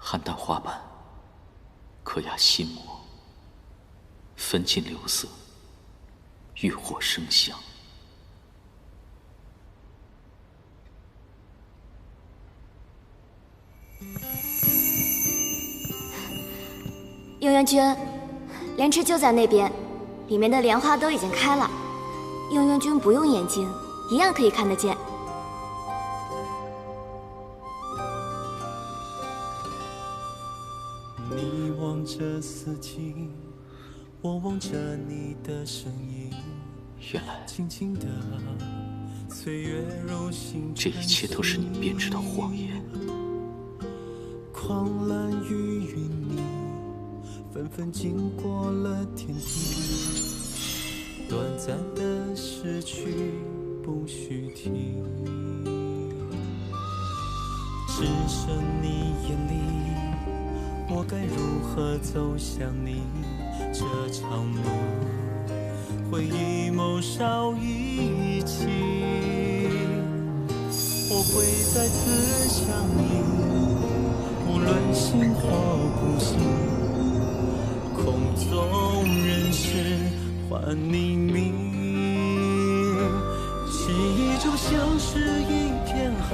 菡萏花瓣，可压心魔，焚尽流色，欲火生香。应元君，莲池就在那边，里面的莲花都已经开了。应元君不用眼睛，一样可以看得见。你望着四季，我望着你的身影。原来，轻轻的岁月如星这一切都是你编织的谎言。狂澜与云霓，纷纷经过了天地。短暂的失去不许提，只剩你眼里，我该如何走向你？這場路回憶謀少一起，我會再次相依，無論醒或不醒，空中人世換匿名。記憶就像是一片海，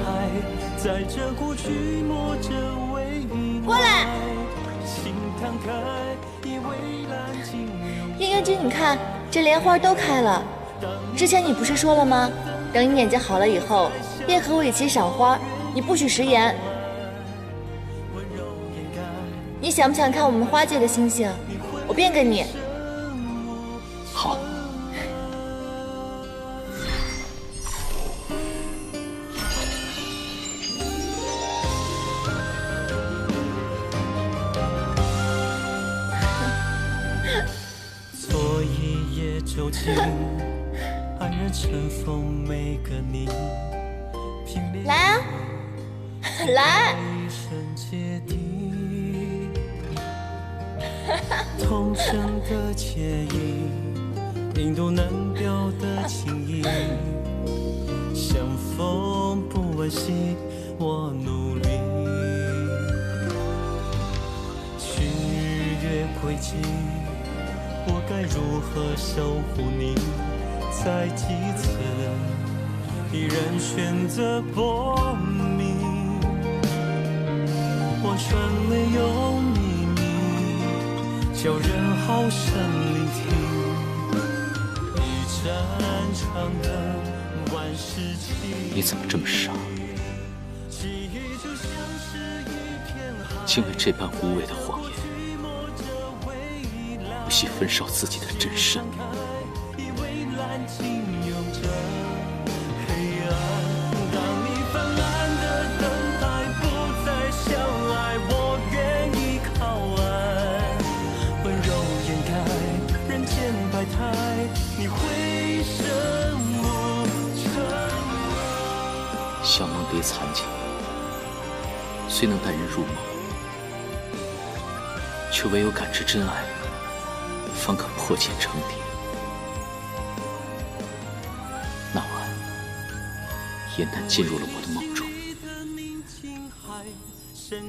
在這過去抹着未來。過來，心攤開，以蔚藍盡流。應元君，你看這蓮花都開了。之前你不是說了嗎？等你眼睛好了以後，便和我一起賞花，你不許食言。你想不想看我們花界的星星？我變給你。好。做一夜酒精，安然尘封每個你。來啊，來！童真的愜意，印度難表的情意，相逢不惋惜，我努力。去日月軌跡，我該如何守護你？在幾次，依然選擇薄命。我傳沒有秘密，叫人好生聆聽。一盞長燈，萬事起。你怎麼這麼傻？竟為這般無謂的謊言，不惜焚燒自己的真身。香囊叠残甲，雖能帶人入夢，卻唯有感知真愛，方可破繭成蝶。那晚，顏淡進入了我的夢中，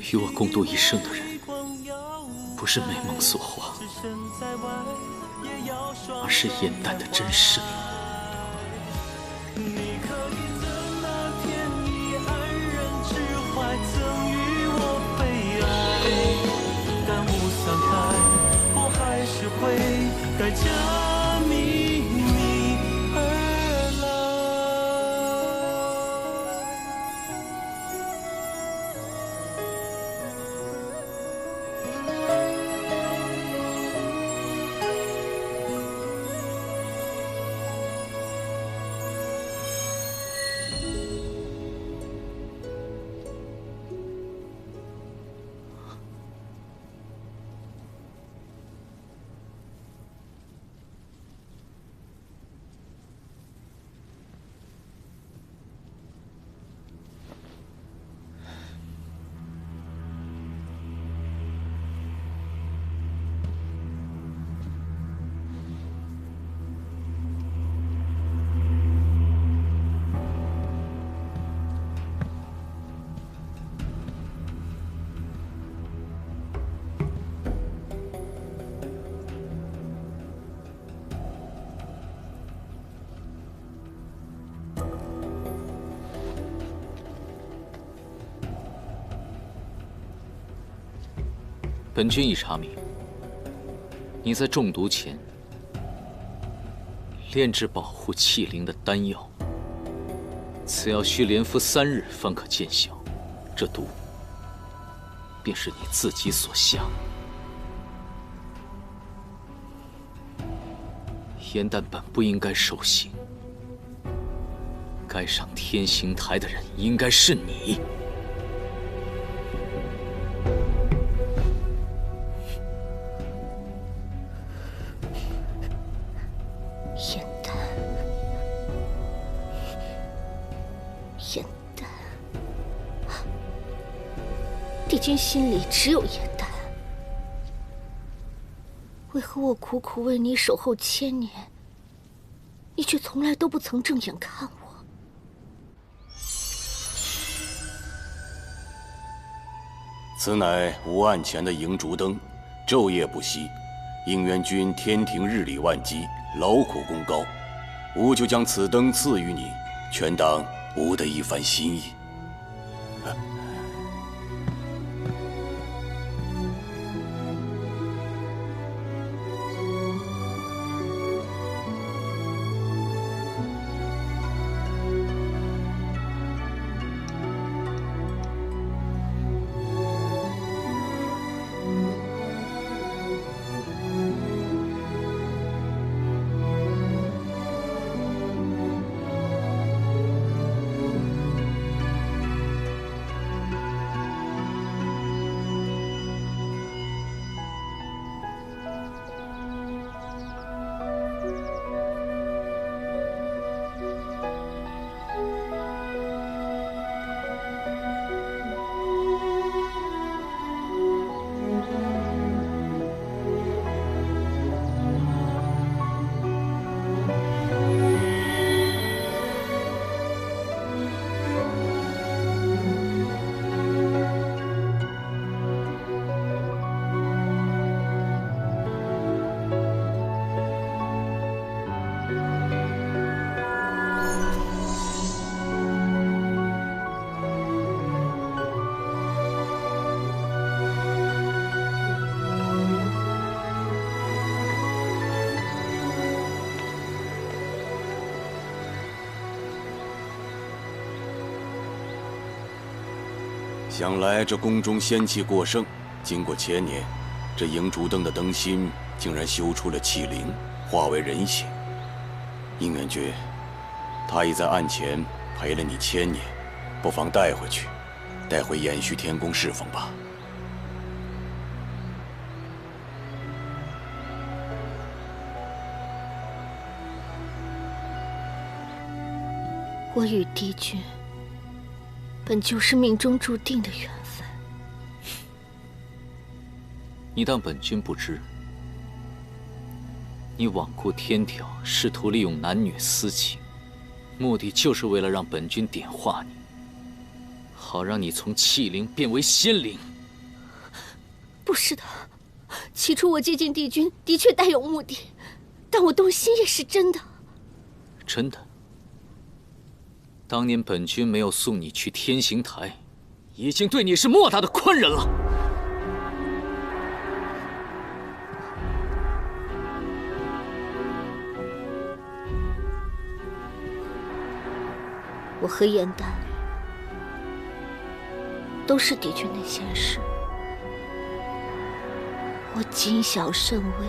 與我共度一生的人，不是美夢所化，而是顏淡的真身。曾與我悲哀，但霧散開，我還是會帶着秘密而來。本君已查明，你在中毒前炼制保護器灵的丹藥，此药需連服3日方可見效。這毒便是你自己所下。严旦本不應該受刑，該上天刑台的人應該是你。严旦，严旦，帝君心里只有严旦。为何我苦苦为你守候千年，你却从来都不曾正眼看我？此乃吾案前的银烛灯，昼夜不息。应元君天庭日理万机，劳苦功高，吾就将此灯赐予你，全當吾的一番心意。想来这宫中仙气过剩，经過千年，這銀燭燈的燈芯竟然修出了氣靈，化為人形。應元君，他已在案前陪了你千年，不妨帶回去，帶回延續天宮侍奉吧。我與帝君本就是命中注定的緣分。你當本君不知？你罔顧天條，試圖利用男女私情，目的就是為了讓本君點化你，好讓你從器靈變為仙靈。不是的，起初我接近帝君的確帶有目的，但我動心也是真的。真的？當年本君沒有送你去天刑台，已經對你是莫大的寬仁了。我和嚴旦都是帝君的仙士，我謹小慎微，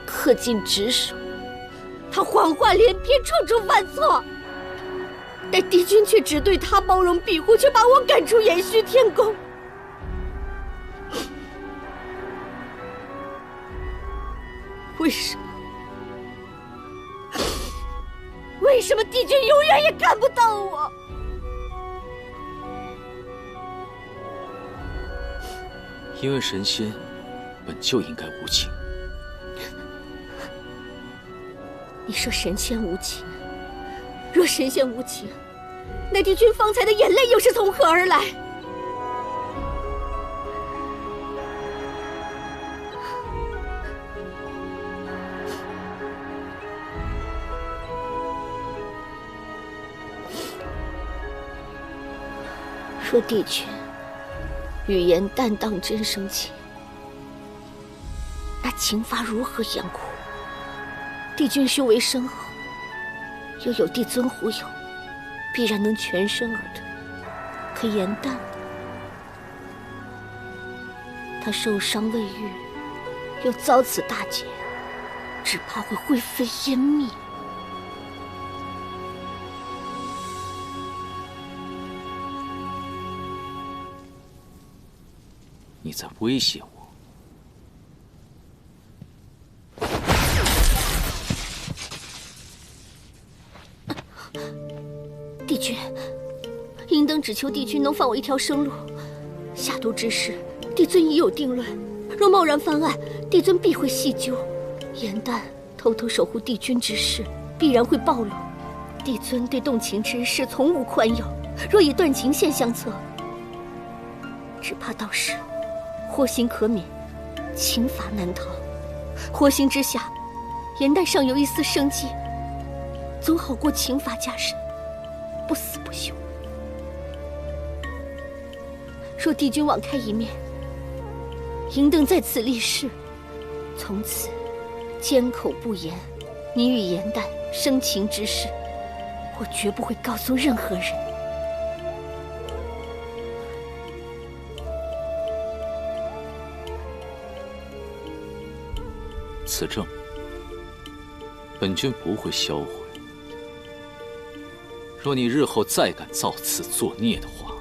恪盡職守，他謊話連篇，處處犯錯。但帝君卻只對他包容庇護，卻把我趕出延續天宮。為什麼？為什麼帝君永遠也看不到我？因為神仙本就應該無情。你說神仙無情？若神仙無情，那帝君方才的眼淚又是從何而來？若帝君與嚴旦當真生情，那情法如何严酷？帝君修为深厚，又有帝尊护佑，必然能全身而退。可颜淡，他受伤未愈，又遭此大劫，只怕会灰飞烟灭。你在威胁我？帝君，银灯只求帝君能放我一条生路。下毒之事，帝尊已有定论。若贸然翻案，帝尊必会细究。颜淡偷偷守護帝君之事，必然會暴露。帝尊對動情之事從無寬宥，若以斷情線相測，只怕到時禍心可免，情法難逃。禍心之下，顏淡尚有一絲生機，總好過情法加身，不死不休。若帝君网開一面，銀燈在此立誓，從此缄口不言你與顏淡生情之事，我絕不會告訴任何人。此證，本君不會銷毀。若你日後再敢造次作孽的話，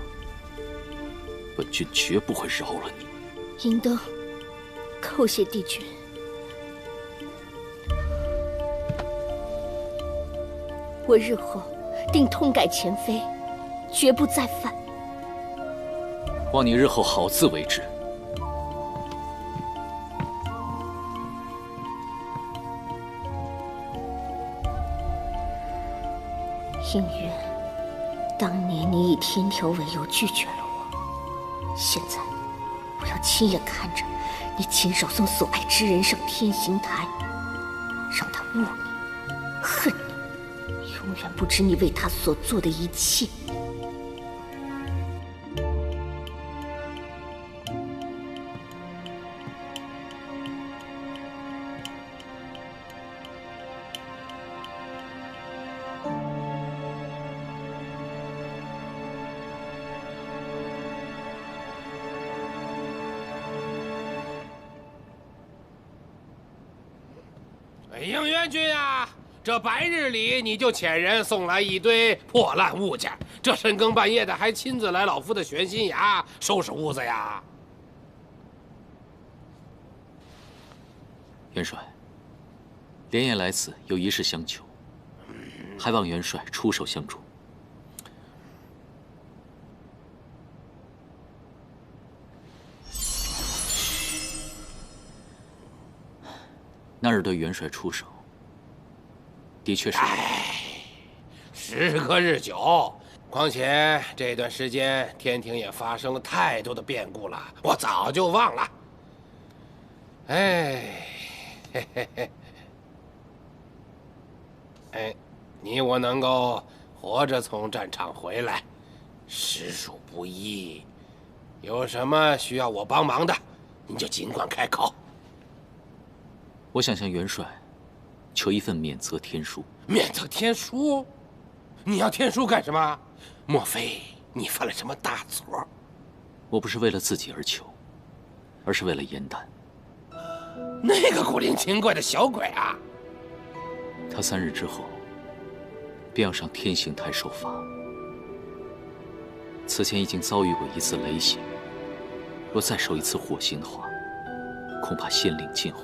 本君絕不會饒了你。銀燈，叩謝帝君。我日後定痛改前非，絕不再犯。望你日後好自為之。姻緣，當年你以天條為由拒絕了我，現在我要親眼看着你親手送所愛之人上天刑台，讓他惡你、恨你，永遠不知你為他所做的一切。应元君啊，这白日里你就遣人送來一堆破爛物件，這深更半夜的還親自來老夫的玄心崖收拾屋子呀？元帥，連夜來此有一事相求，還望元帥出手相助。那日對元帥出手，的確是。時隔日久，況且這段時間天庭也發生了太多的變故了，我早就忘了。哎，嘿嘿嘿，哎，你我能夠活着從戰場回來，實屬不易。有什麼需要我幫忙的，你就儘管開口。我想向元帥求一份免責天書。免責天書？你要天書幹什麼？莫非你犯了什麼大錯？我不是為了自己而求，而是為了顏淡。那個古靈精怪的小鬼啊！他3日之後便要上天刑台受罰。此前已經遭遇過一次雷刑，若再受一次禍刑的話，恐怕仙靈盡毀。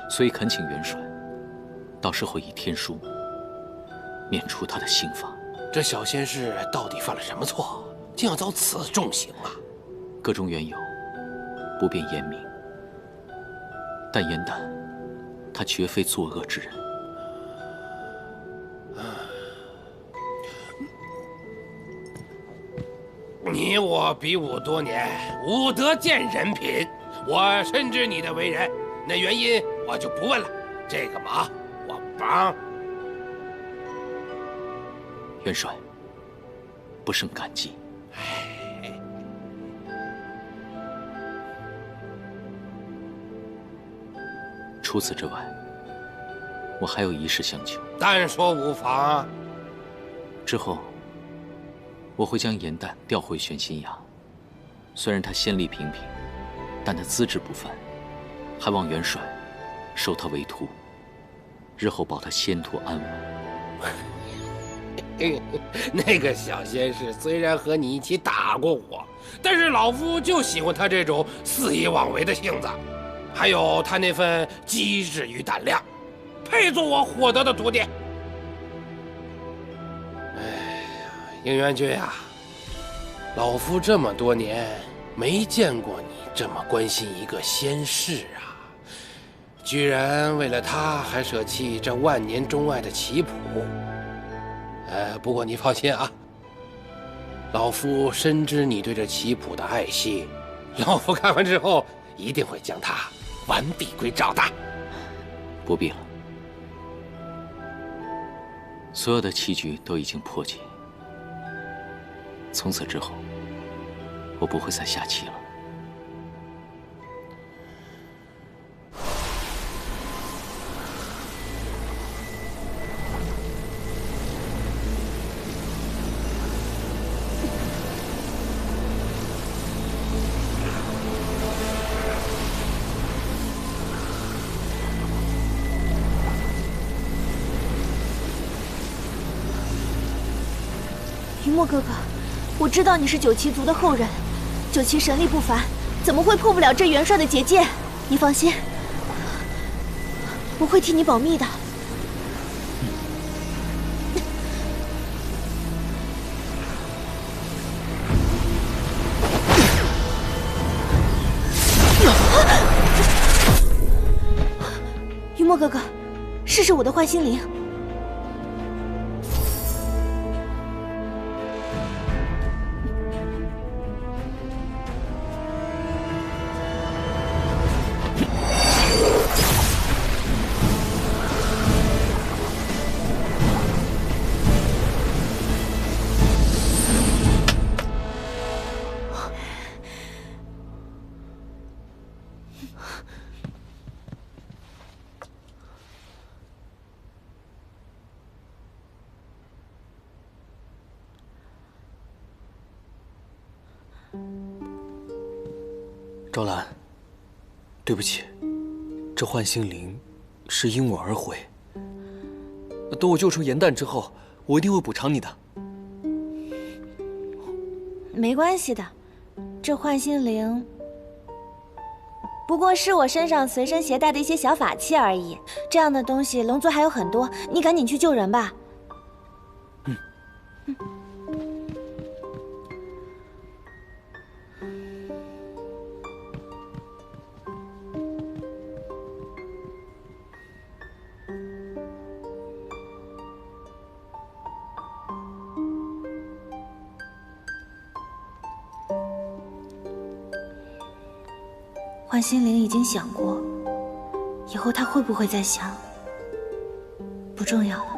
所以懇請元帥，到時候以天書免除他的刑罰。這小仙士到底犯了什麼錯，竟要遭此重刑啊？個中緣由，不便言明。但顏淡，他絕非作惡之人。你我比武多年，武德見人品，我深知你的為人。那原因我就不問了，這個忙我幫。元帥，不勝感激。除此之外，我还有一事相求。但说无妨。之后，我会将严旦调回玄心崖。虽然他仙力平平，但他资质不凡，还望元帅收他为徒，日后保他仙途安稳。那个小仙士虽然和你一起打过我，但是老夫就喜歡他這種肆意妄為的性子，還有他那份機智與膽量，配做我獲得的徒弟。哎呀，應元君呀，老夫這麼多年沒見過你這麼關心一個仙士啊，居然為了他還捨棄這萬年鍾愛的棋譜。不過你放心啊，老夫深知你對這棋譜的愛惜，老夫看完之後一定會將它完璧歸趙的。不必了，所有的棋局都已經破解，從此之後，我不會再下棋了。云墨哥哥，我知道你是九旗族的後人，九旗神力不凡，怎麼會破不了這元帥的結界？你放心，我會替你保密的。云墨哥哥，試試我的幻心靈。赵兰，对不起，这幻心靈是因我而毀。等我救出嚴旦之後，我一定會補償你的。沒關係的，這幻心靈不過是我身上隨身攜帶的一些小法器而已。這樣的東西龍族還有很多，你趕緊去救人吧。幻心靈已經想過，以後他會不會再想，不重要了。